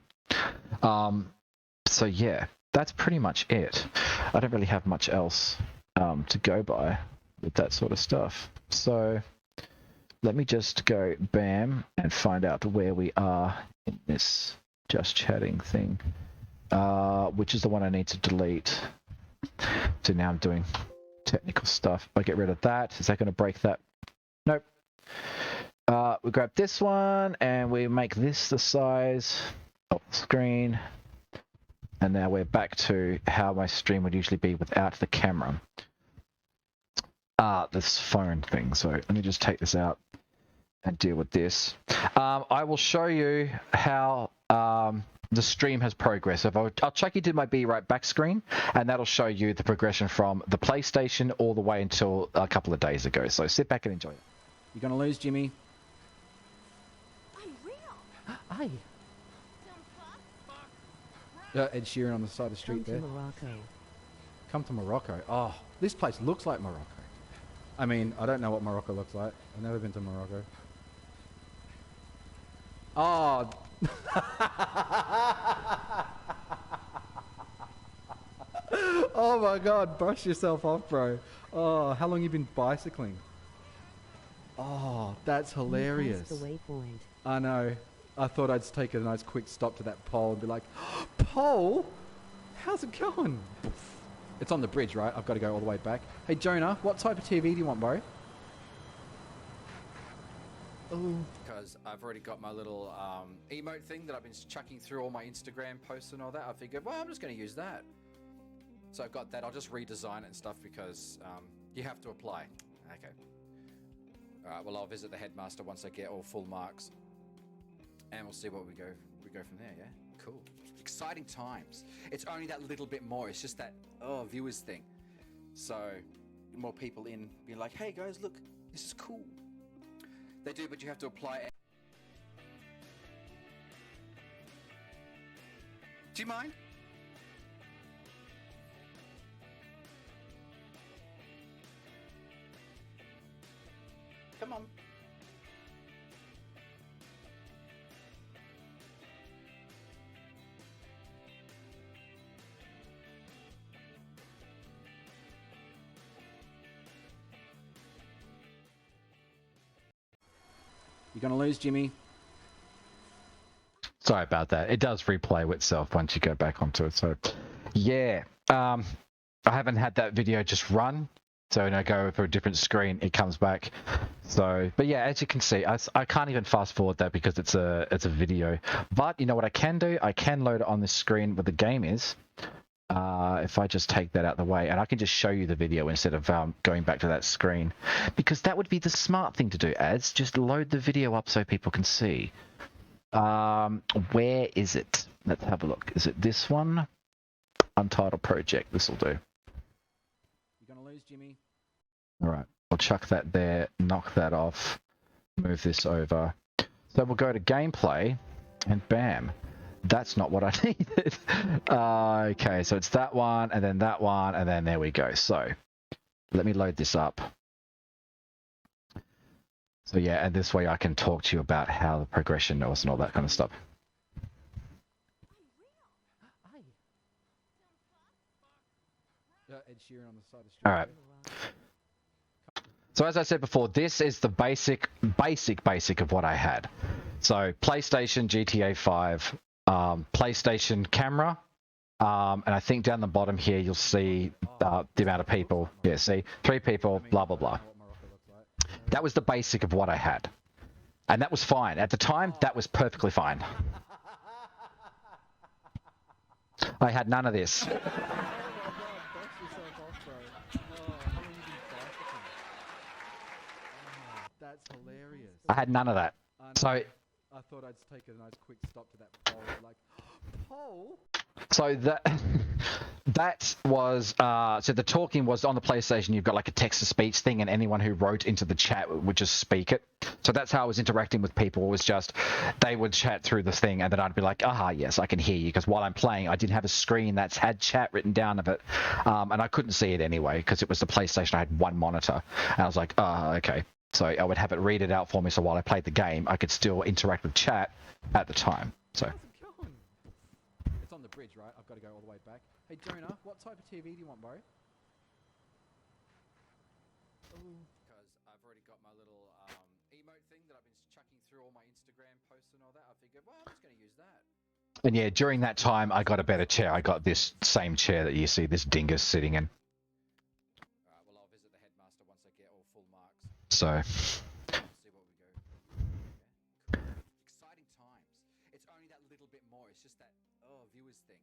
S1: So yeah, that's pretty much it. I don't really have much else to go by with that sort of stuff. So let me just go bam and find out where we are in this just chatting thing, which is the one I need to delete. So now I'm doing technical stuff. I get rid of that. Is that going to break that? Nope. We grab this one and we make this the size of the screen. And now we're back to how my stream would usually be without the camera. This phone thing. So let me just take this out and deal with this. I will show you how the stream has progressed. So I'll chuck you to my Be Right Back screen, and that'll show you the progression from the PlayStation all the way until a couple of days ago. So sit back and enjoy it.
S3: You're gonna lose, Jimmy. Aye. Ed Sheeran on the side of the street there.
S2: Come to Morocco.
S3: Come to Morocco. Oh, this place looks like Morocco. I mean, I don't know what Morocco looks like. I've never been to Morocco. Oh. Oh my God, brush yourself off, bro. Oh, how long you been bicycling? Oh, that's hilarious.
S2: The waypoint.
S3: I know. I thought I'd take a nice quick stop to that pole and be like, pole? How's it going? It's on the bridge, right? I've got to go all the way back. Hey, Jonah, what type of TV do you want, bro? Oh.
S4: Because I've already got my little emote thing that I've been chucking through all my Instagram posts and all that. I figured, well, I'm just going to use that. So I've got that. I'll just redesign it and stuff because you have to apply. Okay. All right, well, I'll visit the headmaster once I get all full marks. And we'll see what we go from there, yeah? Cool. Exciting times. It's only that little bit more. It's just that, viewers thing. So, more people in being like, hey guys, look, this is cool. They do, but you have to apply. Do you mind? Come on.
S3: You're gonna lose, Jimmy.
S1: Sorry about that. It does replay itself once you go back onto it. So, yeah. I haven't had that video just run. So when I go for a different screen, it comes back. So, but yeah, as you can see, I can't even fast forward that because it's a video. But you know what I can do? I can load it on the screen where the game is. If I just take that out of the way, and I can just show you the video instead of going back to that screen, because that would be the smart thing to do. Ads, just load the video up so people can see. Where is it? Let's have a look. Is it this one? Untitled Project. This will do.
S3: You're gonna lose, Jimmy.
S1: All right. I'll chuck that there. Knock that off. Move this over. So we'll go to gameplay, and bam. That's not what I needed. Okay, so it's that one, and then that one, and then there we go. So let me load this up. So yeah, and this way I can talk to you about how the progression was and all that kind of stuff.
S3: Ed Sheeran on the side of the street.
S1: All right. So as I said before, this is the basic of what I had. So PlayStation, GTA 5, PlayStation camera, and I think down the bottom here you'll see the amount of people. Yeah, see, 3 people, blah, blah, blah. That was the basic of what I had. And that was fine. At the time, that was perfectly fine. I had none of this.
S3: That's hilarious.
S1: I had none of that. So
S3: I thought I'd take a nice quick stop to that poll. Like, poll?
S1: So that was so the talking was on the PlayStation. You've got like a text-to-speech thing, and anyone who wrote into the chat would just speak it. So that's how I was interacting with people. It was just they would chat through the thing, and then I'd be like, "Aha, yes, I can hear you." Because while I'm playing, I didn't have a screen that's had chat written down of it, and I couldn't see it anyway because it was the PlayStation. I had one monitor, and I was like, okay." So I would have it read it out for me. So while I played the game, I could still interact with chat at the time. So.
S3: It's on the bridge, right? I've got to go all the way back. Hey, Jonah, what type of TV do you want, bro?
S4: Because I've already got my little emote thing that I've been chucking through all my Instagram posts and all that. I figured, well, I'm just going to use that.
S1: And yeah, during that time, I got a better chair. I got this same chair that you see this dingus sitting in.
S4: Alright, well, I'll visit the headmaster once I get all full marks.
S1: So,
S4: See what we go. Okay. Exciting times. It's only that little bit more. It's just that, viewers thing.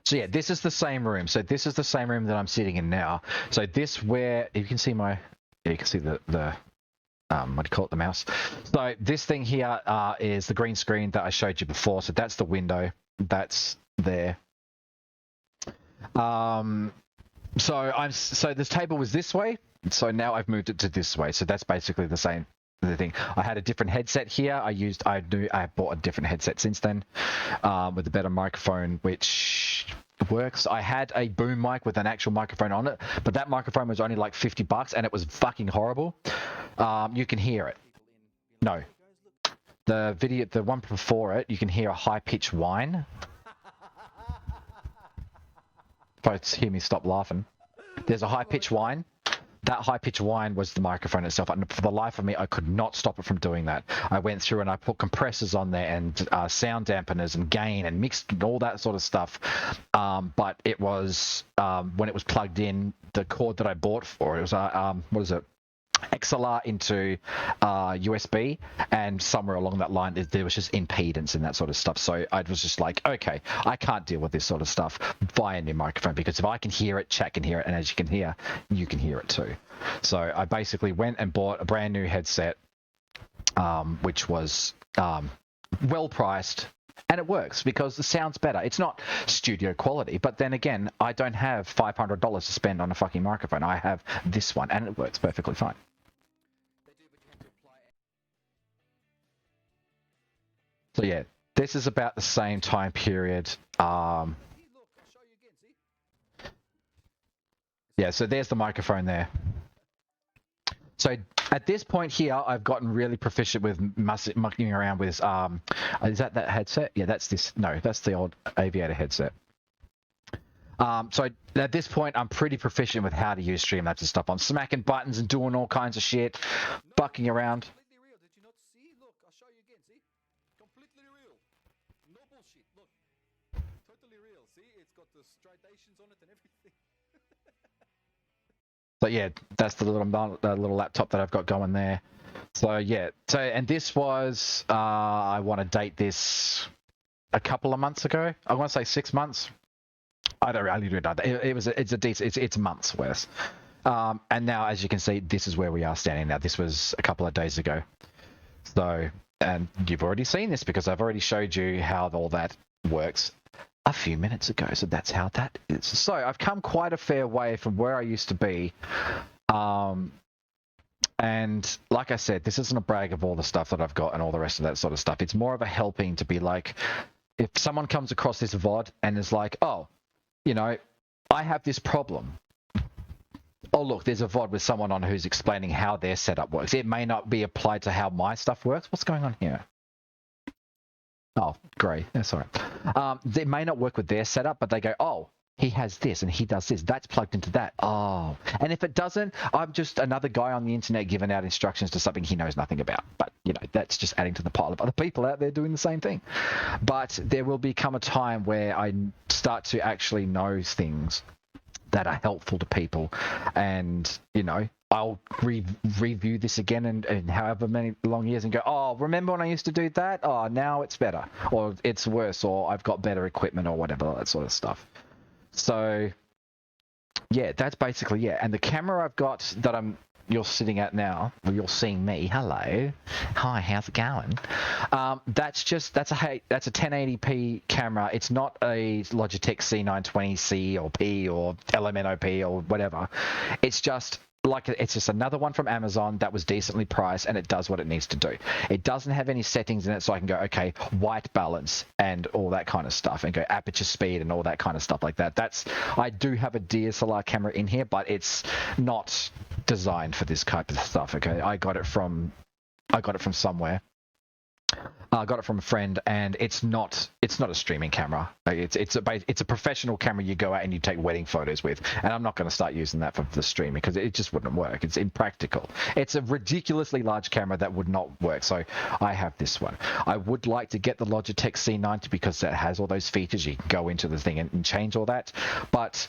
S1: so yeah, this is the same room. So this is the same room that I'm sitting in now. So this where you can see my, yeah, you can see the what do you call it, the mouse. So this thing here is the green screen that I showed you before. So that's the window. That's there. So this table was this way. So now I've moved it to this way. So that's basically the same thing. I had a different headset here. I bought a different headset since then, with a better microphone, which works. I had a boom mic with an actual microphone on it, but that microphone was only like $50 and it was fucking horrible. You can hear it. No. The one before it, you can hear a high-pitched whine. Folks, hear me stop laughing. There's a high-pitched whine. That high-pitched whine was the microphone itself, and for the life of me, I could not stop it from doing that. I went through and I put compressors on there and sound dampeners and gain and mixed and all that sort of stuff. But it was when it was plugged in, the cord that I bought for it was what is it? XLR into USB, and somewhere along that line there was just impedance and that sort of stuff. So I was just like, okay, I can't deal with this sort of stuff via a new microphone, because if I can hear it, chat can hear it, and as you can hear it too. So I basically went and bought a brand new headset, which was well priced. And it works because the sound's better. It's not studio quality, but then again, I don't have $500 to spend on a fucking microphone. I have this one, and it works perfectly fine. So yeah, this is about the same time period. Yeah, so there's the microphone there. So at this point here, I've gotten really proficient with mucking around with, is that headset? Yeah, that's this. No, that's the old Aviator headset. So at this point, I'm pretty proficient with how to use Streamlabs and stuff. I'm smacking buttons and doing all kinds of shit, bucking around.
S4: Completely real. Did you not see? Look, I'll show you again. See? Completely real. No bullshit. Look. Totally real. See? It's got the striations on it and everything.
S1: But yeah, that's the little laptop that I've got going there. So yeah, and this was I want to date this a couple of months ago. I want to say 6 months. I don't really know. It's months worth. And now, as you can see, this is where we are standing now. This was a couple of days ago. So, and you've already seen this because I've already showed you how all that works a few minutes ago. So that's how that is. So I've come quite a fair way from where I used to be. And like I said, this isn't a brag of all the stuff that I've got and all the rest of that sort of stuff. It's more of a helping to be like, if someone comes across this VOD and is like, oh, you know, I have this problem. Oh, look, there's a VOD with someone on who's explaining how their setup works. It may not be applied to how my stuff works. What's going on here? Oh, grey. That's all right. They may not work with their setup, but they go, oh, he has this and he does this. That's plugged into that. Oh. And if it doesn't, I'm just another guy on the internet giving out instructions to something he knows nothing about. But, you know, that's just adding to the pile of other people out there doing the same thing. But there will become a time where I start to actually know things that are helpful to people. And, you know, I'll review this again and however many long years and go, oh, remember when I used to do that? Oh, now it's better. Or it's worse. Or I've got better equipment or whatever, that sort of stuff. So, yeah, that's basically it. And the camera I've got that you're sitting at now, or you're seeing me. Hello, hi, how's it going? That's a 1080p camera. It's not a Logitech C920C or P or LMNOP or whatever. It's just another one from Amazon that was decently priced, and it does what it needs to do. It doesn't have any settings in it, so I can go, okay, white balance and all that kind of stuff, and go aperture speed and all that kind of stuff like that. I do have a DSLR camera in here, but it's not designed for this type of stuff. Okay, I got it from somewhere. I got it from a friend, and it's not a streaming camera. It's a professional camera you go out and you take wedding photos with, and I'm not going to start using that for the streaming because it just wouldn't work. It's impractical. It's a ridiculously large camera that would not work, so I have this one. I would like to get the Logitech C90 because it has all those features. You can go into the thing and change all that, but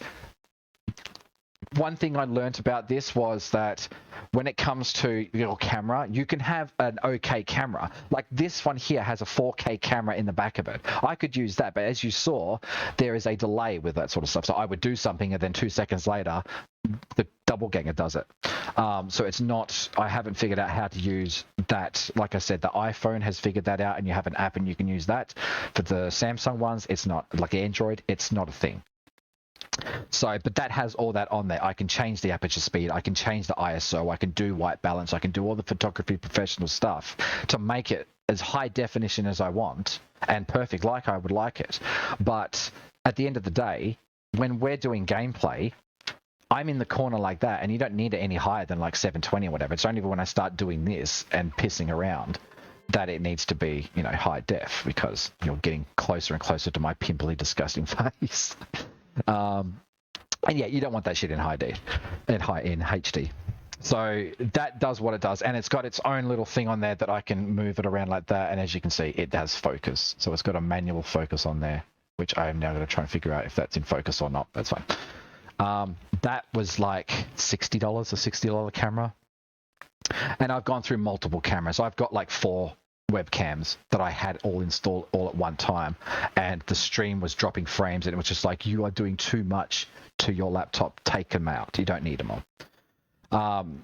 S1: one thing I learned about this was that when it comes to your camera, you can have an okay camera. Like this one here has a 4K camera in the back of it. I could use that, but as you saw, there is a delay with that sort of stuff. So I would do something and then 2 seconds later, the double ganger does it. So it's not, I haven't figured out how to use that. Like I said, the iPhone has figured that out and you have an app and you can use that. For the Samsung ones, it's not, like Android, it's not a thing. So, but that has all that on there. I can change the aperture speed. I can change the ISO. I can do white balance. I can do all the photography professional stuff to make it as high definition as I want and perfect like I would like it. But at the end of the day, when we're doing gameplay, I'm in the corner like that, and you don't need it any higher than like 720 or whatever. It's only when I start doing this and pissing around that it needs to be, you know, high def, because you're getting closer and closer to my pimply, disgusting face. And yeah, you don't want that shit in in HD. So that does what it does, and it's got its own little thing on there that I can move it around like that. And as you can see, it has focus. So it's got a manual focus on there, which I am now going to try and figure out if that's in focus or not. That's fine. That was like $60, a $60 camera. And I've gone through multiple cameras. I've got like 4 webcams that I had all installed all at one time, and the stream was dropping frames, and it was just like, you are doing too much to your laptop. Take them out. You don't need them on.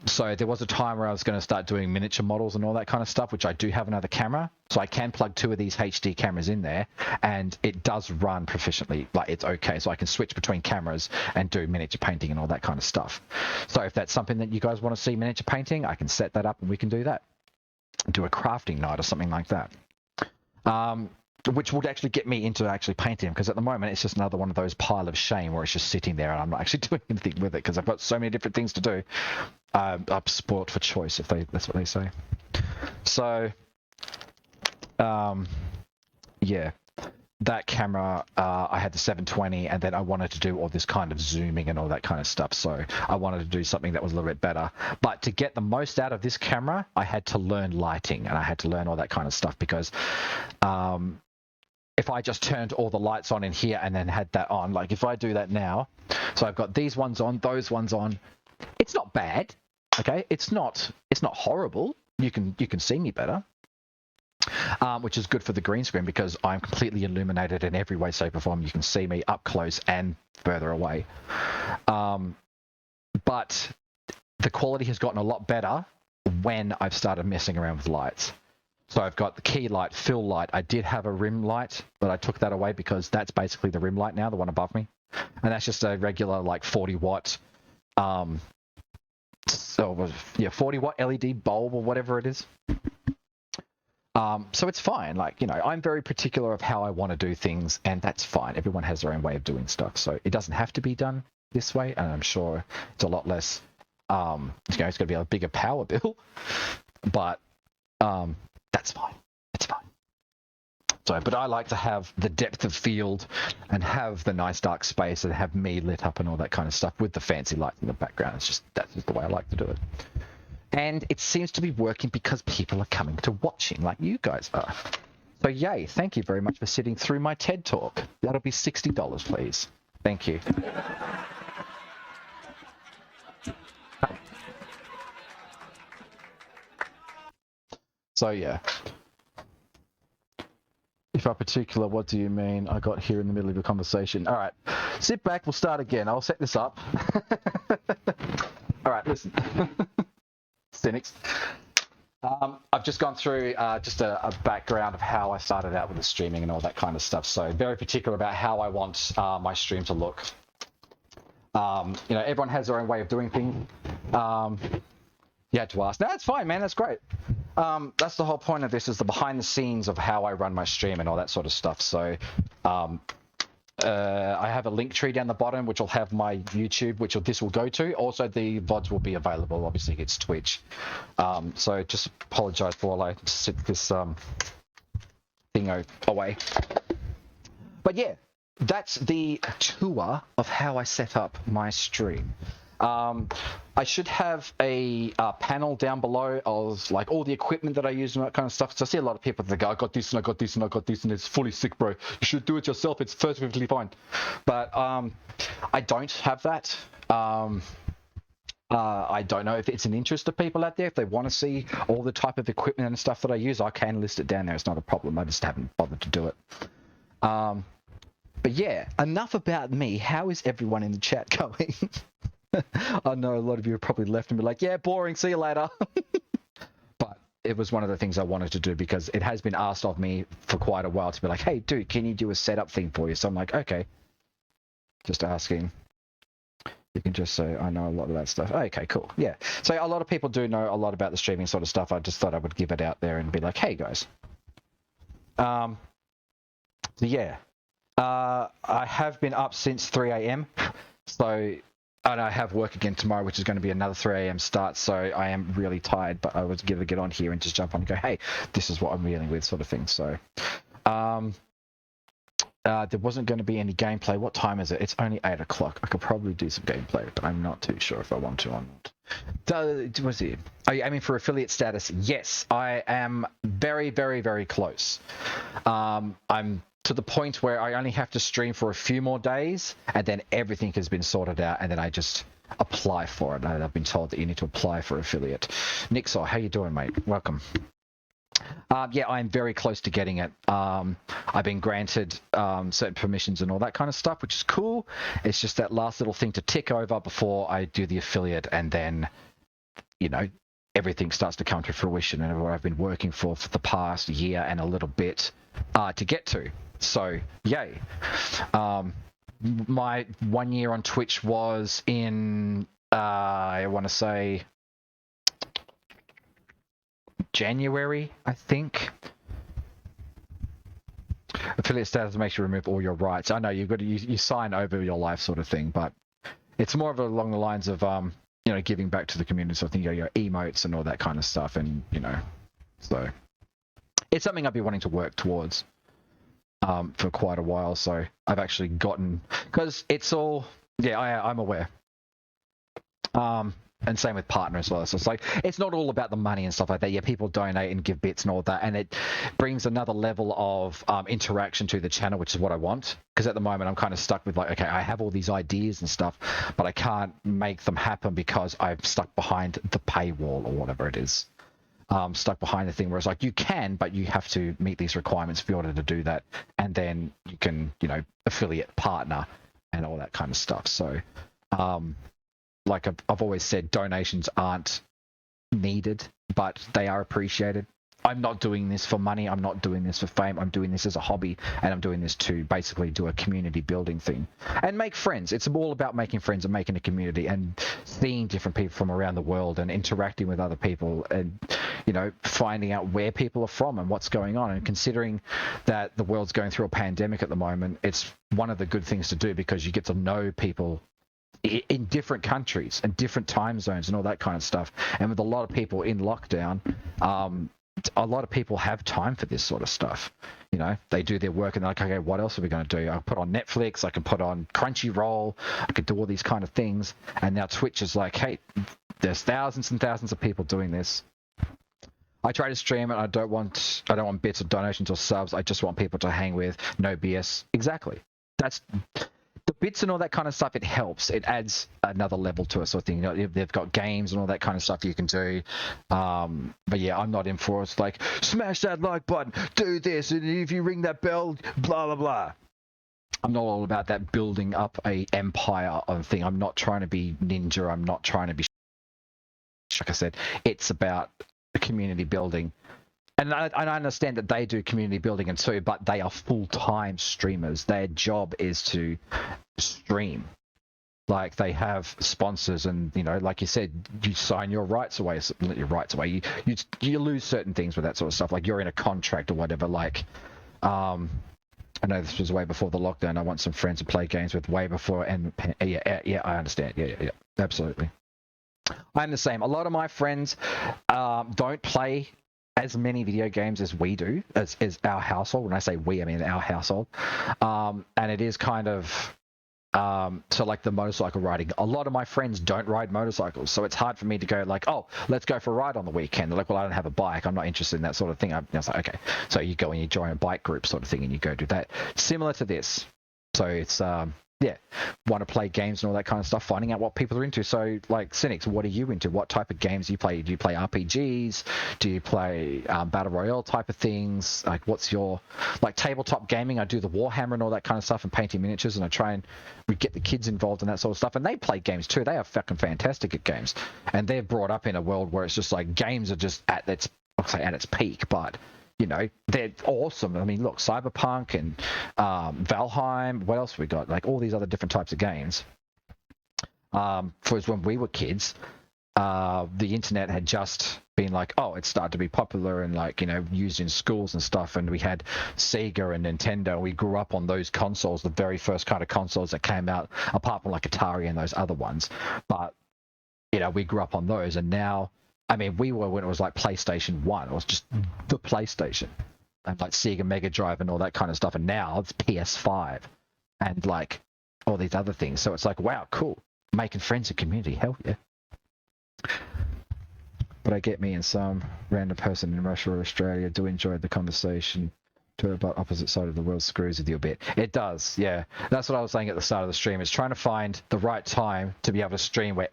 S1: So there was a time where I was going to start doing miniature models and all that kind of stuff, which I do have another camera, so I can plug 2 of these HD cameras in there, and it does run proficiently. Like, it's okay, so I can switch between cameras and do miniature painting and all that kind of stuff. So if that's something that you guys want to see, miniature painting, I can set that up and we can do that. Do a crafting night or something like that, which would actually get me into actually painting them, because at the moment it's just another one of those pile of shame where it's just sitting there and I'm not actually doing anything with it because I've got so many different things to do. I'm spoiled for choice, if that's what they say. So yeah, that camera, I had the 720, and then I wanted to do all this kind of zooming and all that kind of stuff. So I wanted to do something that was a little bit better. But to get the most out of this camera, I had to learn lighting, and I had to learn all that kind of stuff, because if I just turned all the lights on in here and then had that on, like if I do that now, so I've got these ones on, those ones on, it's not bad. Okay, it's not horrible. You can see me better, which is good for the green screen because I'm completely illuminated in every way, shape, or form. You can see me up close and further away. But the quality has gotten a lot better when I've started messing around with lights. So I've got the key light, fill light. I did have a rim light, but I took that away because that's basically the rim light now, the one above me. And that's just a regular, like, 40-watt, 40-watt LED bulb or whatever it is. So it's fine. Like, you know, I'm very particular of how I want to do things, and that's fine. Everyone has their own way of doing stuff. So it doesn't have to be done this way, and I'm sure it's a lot less, you know, it's going to be a bigger power bill, but that's fine. It's fine. So, but I like to have the depth of field and have the nice dark space and have me lit up and all that kind of stuff with the fancy lights in the background. That's just the way I like to do it. And it seems to be working because people are coming to watching like you guys are. So yay, thank you very much for sitting through my TED Talk. That'll be $60, please. Thank you. So yeah. If I'm particular, what do you mean? I got here in the middle of a conversation. All right, sit back, we'll start again. I'll set this up. All right, listen. Cynics. I've just gone through just a background of how I started out with the streaming and all that kind of stuff. So very particular about how I want my stream to look. You know, everyone has their own way of doing things. You had to ask. No, that's fine, man. That's great. That's the whole point of this, is the behind the scenes of how I run my stream and all that sort of stuff. So I have a link tree down the bottom, which will have my YouTube, which this will go to. Also, the VODs will be available. Obviously, it's Twitch. So just apologize for while I sit this thing away. But yeah, that's the tour of how I set up my stream. I should have a panel down below of like all the equipment that I use and that kind of stuff. So I see a lot of people that go, I got this and I got this and I got this and it's fully sick, bro. You should do it yourself. It's perfectly fine. But I don't have that. I don't know if it's an interest to people out there. If they want to see all the type of equipment and stuff that I use, I can list it down there. It's not a problem. I just haven't bothered to do it. But yeah, enough about me. How is everyone in the chat going? I know a lot of you have probably left and be like, yeah, boring, see you later. But it was one of the things I wanted to do because it has been asked of me for quite a while to be like, hey, dude, can you do a setup thing for you? So I'm like, okay. Just asking. You can just say, I know a lot of that stuff. Okay, cool. Yeah. So a lot of people do know a lot about the streaming sort of stuff. I just thought I would give it out there and be like, hey, guys. So yeah. I have been up since 3 a.m. So... And I have work again tomorrow, which is going to be another 3 a.m. start, so I am really tired, but I was going to get on here and just jump on and go, hey, this is what I'm dealing with, sort of thing. So there wasn't going to be any gameplay. What time is it? It's only 8 o'clock. I could probably do some gameplay, but I'm not too sure if I want to or not. Was it? Are you aiming for affiliate status? Yes, I am very, very, very close. I'm to the point where I only have to stream for a few more days, and then everything has been sorted out, and then I just apply for it. And I've been told that you need to apply for affiliate. Nixor, how you doing, mate? Welcome. Yeah, I'm very close to getting it. I've been granted certain permissions and all that kind of stuff, which is cool. It's just that last little thing to tick over before I do the affiliate, and then, you know, everything starts to come to fruition, and what I've been working for the past year and a little bit to get to. So, yay. My 1 year on Twitch was in, I want to say, January, I think. Affiliate status makes you remove all your rights. I know you've got to, you sign over your life sort of thing, but it's more of along the lines of, you know, giving back to the community. So I think your emotes and all that kind of stuff, and, you know, so it's something I've been wanting to work towards. For quite a while, so I've actually gotten, because it's all, yeah, I'm aware. And same with partner as well. So it's like, it's not all about the money and stuff like that. Yeah, people donate and give bits and all that, and it brings another level of interaction to the channel, which is what I want. Because at the moment I'm kind of stuck with like, okay, I have all these ideas and stuff, but I can't make them happen because I'm stuck behind the paywall or whatever it is. Stuck behind the thing where it's like, you can, but you have to meet these requirements in order to do that, and then you can, affiliate partner and all that kind of stuff. So like I've always said, donations aren't needed, but they are appreciated. I'm not doing this for money. I'm not doing this for fame. I'm doing this as a hobby, and I'm doing this to basically do a community building thing and make friends. It's all about making friends and making a community and seeing different people from around the world and interacting with other people and, finding out where people are from and what's going on. And considering that the world's going through a pandemic at the moment, it's one of the good things to do because you get to know people in different countries and different time zones and all that kind of stuff. And with a lot of people in lockdown, a lot of people have time for this sort of stuff. They do their work and they're like, okay, what else are we going to do? I put on Netflix, I can put on Crunchyroll, I could do all these kind of things. And now Twitch is like, hey, there's thousands and thousands of people doing this. I try to stream it. I don't want bits of donations or subs. I just want people to hang with, no BS. Exactly. That's the bits and all that kind of stuff. It helps. It adds another level to it, sort of thing. They've got games and all that kind of stuff you can do. But yeah, I'm not in for it's like, smash that like button, do this, and if you ring that bell, blah blah blah. I'm not all about that building up a empire on thing. I'm not trying to be ninja. I'm not trying to be. Like I said, it's about the community building. And I understand that they do community building and too, but they are full-time streamers. Their job is to stream. Like, they have sponsors and, like you said, you sign your rights away. You lose certain things with that sort of stuff. Like, you're in a contract or whatever. Like, I know this was way before the lockdown. I want some friends to play games with way before. And yeah, I understand. Yeah, absolutely. I'm the same. A lot of my friends don't play as many video games as we do, as our household. When I say we, I mean our household. And it is kind of so like the motorcycle riding. A lot of my friends don't ride motorcycles, so it's hard for me to go like, oh, let's go for a ride on the weekend. They're like, well, I don't have a bike. I'm not interested in that sort of thing. I was like, okay. So you go and you join a bike group sort of thing, and you go do that. Similar to this. So it's yeah, want to play games and all that kind of stuff, finding out what people are into. So, like, Cynics, what are you into? What type of games do you play? Do you play RPGs? Do you play Battle Royale type of things? Like, what's your, like, tabletop gaming? I do the Warhammer and all that kind of stuff and painting miniatures, and I try and we get the kids involved in that sort of stuff. And they play games too. They are fucking fantastic at games. And they're brought up in a world where it's just like games are just at its peak, but they're awesome. I mean, look, Cyberpunk and Valheim. What else we got? Like all these other different types of games. For when we were kids, the internet had just been like, oh, it started to be popular and like, used in schools and stuff. And we had Sega and Nintendo. We grew up on those consoles, the very first kind of consoles that came out, apart from like Atari and those other ones. But, we grew up on those. And now, I mean, we were when it was like PlayStation 1. It was just the PlayStation. And like Sega Mega Drive and all that kind of stuff. And now it's PS5 and like all these other things. So it's like, wow, cool. Making friends and community. Hell yeah. But I get me and some random person in Russia or Australia do enjoy the conversation to about opposite side of the world screws with you a bit. It does, yeah. That's what I was saying at the start of the stream. Is trying to find the right time to be able to stream where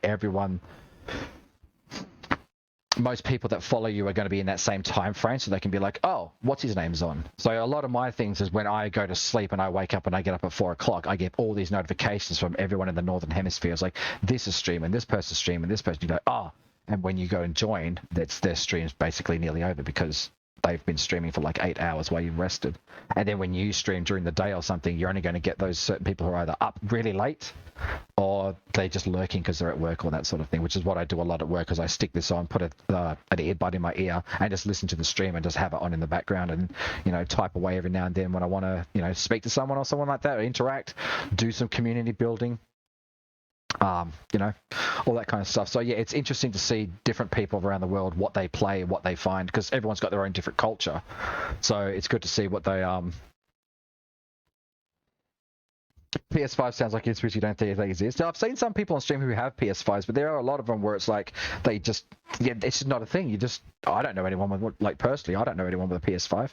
S1: most people that follow you are going to be in that same time frame, so they can be like, oh, what's his name's on? So a lot of my things is when I go to sleep and I wake up and I get up at 4 o'clock, I get all these notifications from everyone in the Northern Hemisphere. It's like, this is streaming, this person's streaming, this person. You go, oh. And when you go and join, their stream's basically nearly over because they've been streaming for like 8 hours while you've rested. And then when you stream during the day or something, you're only going to get those certain people who are either up really late or they're just lurking because they're at work or that sort of thing, which is what I do a lot at work, because I stick this on, put an earbud in my ear and just listen to the stream and just have it on in the background and, type away every now and then when I want to, speak to someone or someone like that or interact, do some community building. All that kind of stuff. So yeah, it's interesting to see different people around the world, what they play, what they find, because everyone's got their own different culture. So it's good to see what they PS5 sounds like it's which you don't think they exist. I've seen some people on stream who have PS5s, but there are a lot of them where it's like they just, yeah, it's just not a thing. I don't know anyone with, like, personally, I don't know anyone with a PS5,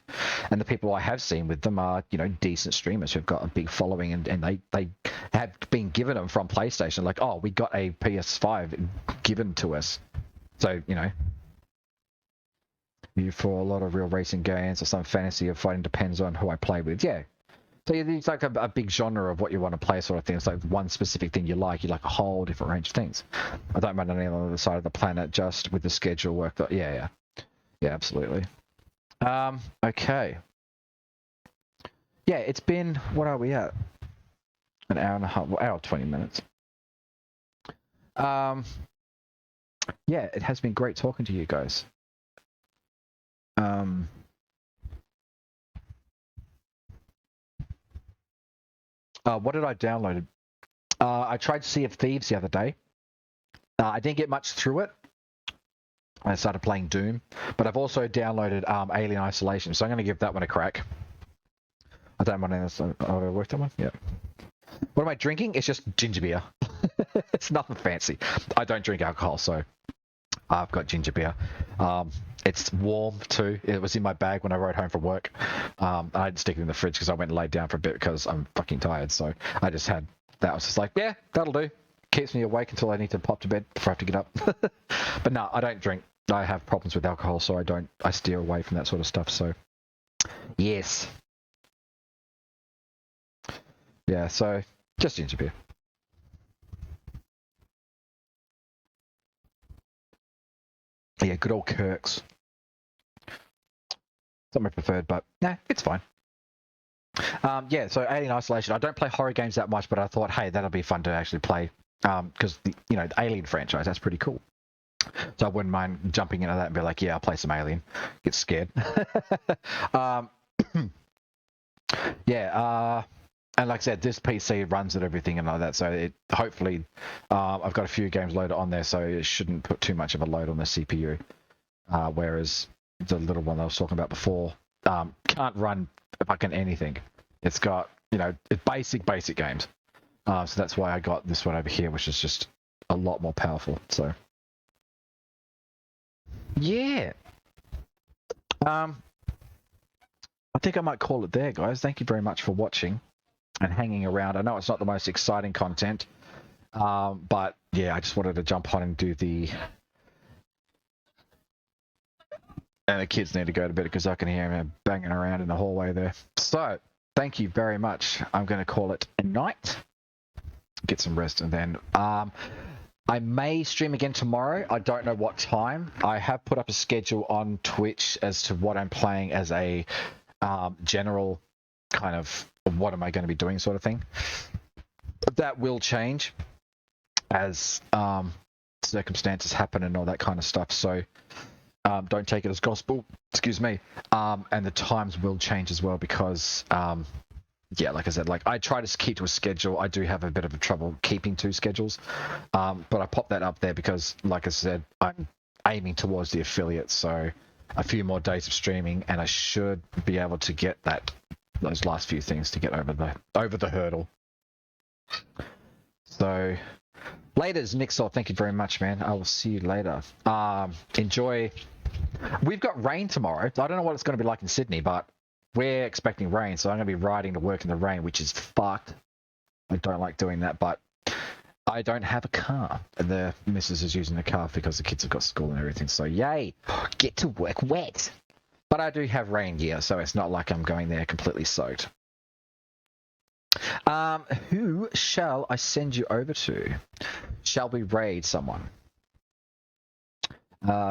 S1: and the people I have seen with them are, you know, decent streamers who've got a big following, and they have been given them from PlayStation, like, oh, we got a PS5 given to us, so, you know. For a lot of real racing games or some fantasy or fighting depends on who I play with, yeah. So it's like a big genre of what you want to play, sort of thing. It's like one specific thing you like a whole different range of things. I don't mind any on the other side of the planet, just with the schedule work. Yeah, absolutely. Okay. Yeah, it's been, what are we at? An hour and a half, well, hour 20 minutes. Yeah, it has been great talking to you guys. What did I download? I tried Sea of Thieves the other day. I didn't get much through it. I started playing Doom, but I've also downloaded Alien Isolation, so I'm going to give that one a crack. I don't mind this. Oh, I worked on one? Yeah. What am I drinking? It's just ginger beer. It's nothing fancy. I don't drink alcohol, so I've got ginger beer. It's warm too. It was in my bag when I rode home from work. I didn't stick it in the fridge because I went and laid down for a bit because I'm fucking tired. So I just had that. I was just like, yeah, that'll do. Keeps me awake until I need to pop to bed before I have to get up. But no, I don't drink. I have problems with alcohol, so I steer away from that sort of stuff. So yes. Yeah, so just ginger beer. Yeah, good old Kirk's. It's not my preferred, but nah, it's fine. Yeah, so Alien Isolation. I don't play horror games that much, but I thought, hey, that'll be fun to actually play. Because, the Alien franchise, that's pretty cool. So I wouldn't mind jumping into that and be like, yeah, I'll play some Alien. Get scared. Yeah, and like I said, this PC runs at everything and like that, so it hopefully, I've got a few games loaded on there, so it shouldn't put too much of a load on the CPU. Whereas the little one I was talking about before can't run fucking anything. It's got, basic games. So that's why I got this one over here, which is just a lot more powerful. So, yeah. I think I might call it there, guys. Thank you very much for watching and hanging around. I know it's not the most exciting content, but yeah, I just wanted to jump on and do the... And the kids need to go to bed because I can hear them banging around in the hallway there. So, thank you very much. I'm going to call it a night. Get some rest, and then I may stream again tomorrow. I don't know what time. I have put up a schedule on Twitch as to what I'm playing as a general kind of what am I going to be doing sort of thing. That will change as circumstances happen and all that kind of stuff. So don't take it as gospel. Excuse me. And the times will change as well because, yeah, like I said, I try to keep to a schedule. I do have a bit of a trouble keeping to schedules. But I popped that up there because, like I said, I'm aiming towards the affiliate. So a few more days of streaming and I should be able to get those last few things to get over the hurdle. So laters, Nixel, thank you very much, man. I will see you later. Enjoy. We've got rain tomorrow. I don't know what it's going to be like in Sydney, but we're expecting rain, so I'm going to be riding to work in the rain, which is fucked. I don't like doing that, but I don't have a car. And the missus is using the car because the kids have got school and everything, so yay, get to work wet. But I do have rain gear, so it's not like I'm going there completely soaked. Who shall I send you over to? Shall we raid someone?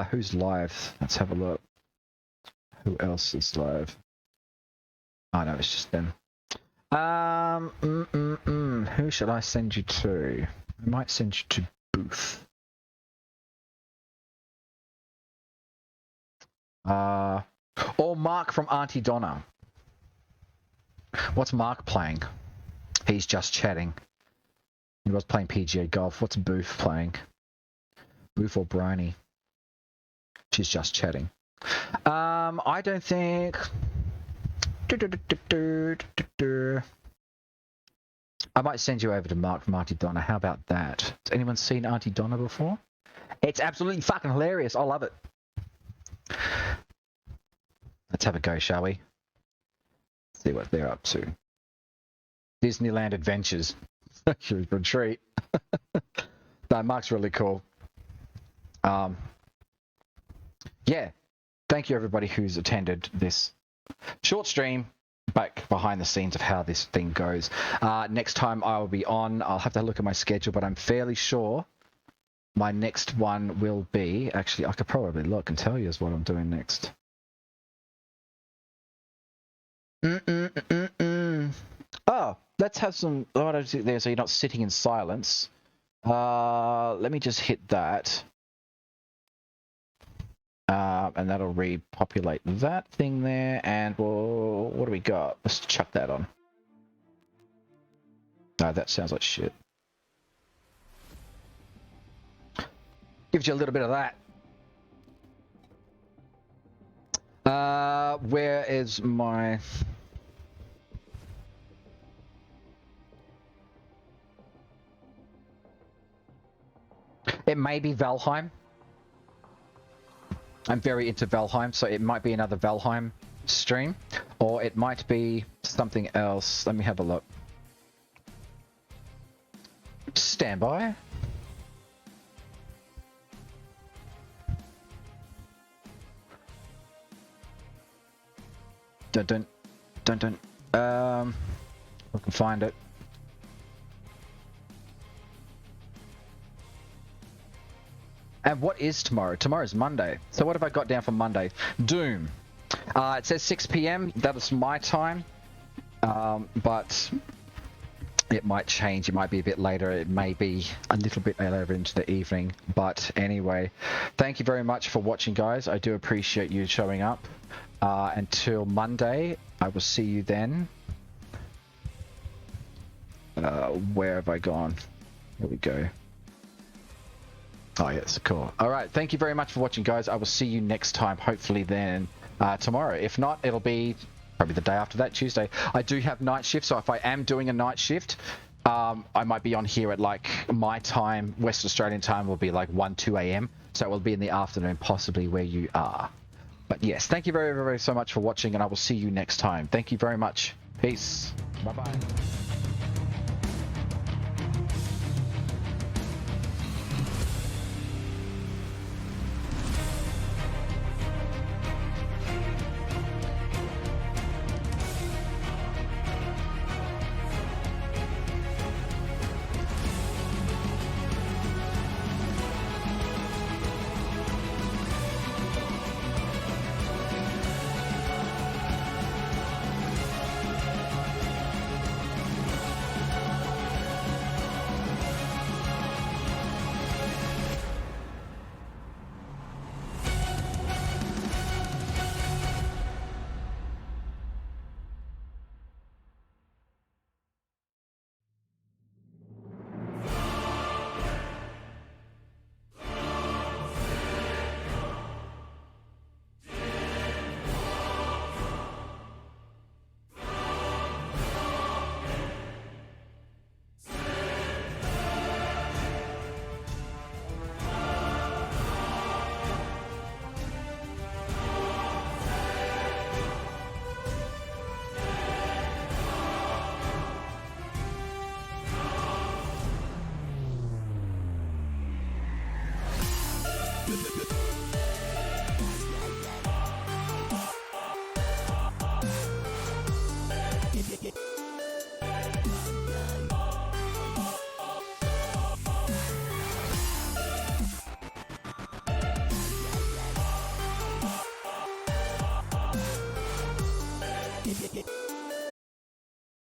S1: Who's live? Let's have a look. Who else is live? Oh no, it's just them. Who should I send you to? I might send you to Booth. Or Mark from Auntie Donna. What's Mark playing? He's just chatting. He was playing PGA golf. What's Booth playing? Booth or Bryony? She's just chatting. I don't think... I might send you over to Mark from Auntie Donna. How about that? Has anyone seen Auntie Donna before? It's absolutely fucking hilarious. I love it. Let's have a go, shall we? See what they're up to. Disneyland Adventures. You're a good treat. No, Mark's really cool. Yeah. Thank you everybody who's attended this short stream. Back behind the scenes of how this thing goes. Next time I will be on. I'll have to look at my schedule, but I'm fairly sure my next one will be... Actually, I could probably look and tell you what I'm doing next. Oh, let's have some... What I do there so you're not sitting in silence. Let me just hit that. And that'll repopulate that thing there, and we'll... What do we got? Let's chuck that on. No, that sounds like shit. Gives you a little bit of that. Where is my... It may be Valheim. I'm very into Valheim, so it might be another Valheim stream, or it might be something else. Let me have a look. Stand by. Dun. We can find it. And what is tomorrow? Tomorrow's Monday. So what have I got down for Monday? Doom. It says 6 p.m. That is my time. But it might change. It might be a bit later. It may be a little bit later into the evening. But anyway, thank you very much for watching, guys. I do appreciate you showing up. Until Monday, I will see you then. Where have I gone? Here we go. Oh, yes, cool. All right, thank you very much for watching, guys. I will see you next time, hopefully then tomorrow. If not, it'll be probably the day after that, Tuesday. I do have night shift, so if I am doing a night shift, I might be on here at like my time, West Australian time will be like 1, 2 a.m. So it will be in the afternoon, possibly where you are. But yes, thank you very, very so much for watching, and I will see you next time. Thank you very much. Peace. Bye-bye.
S5: Yeah.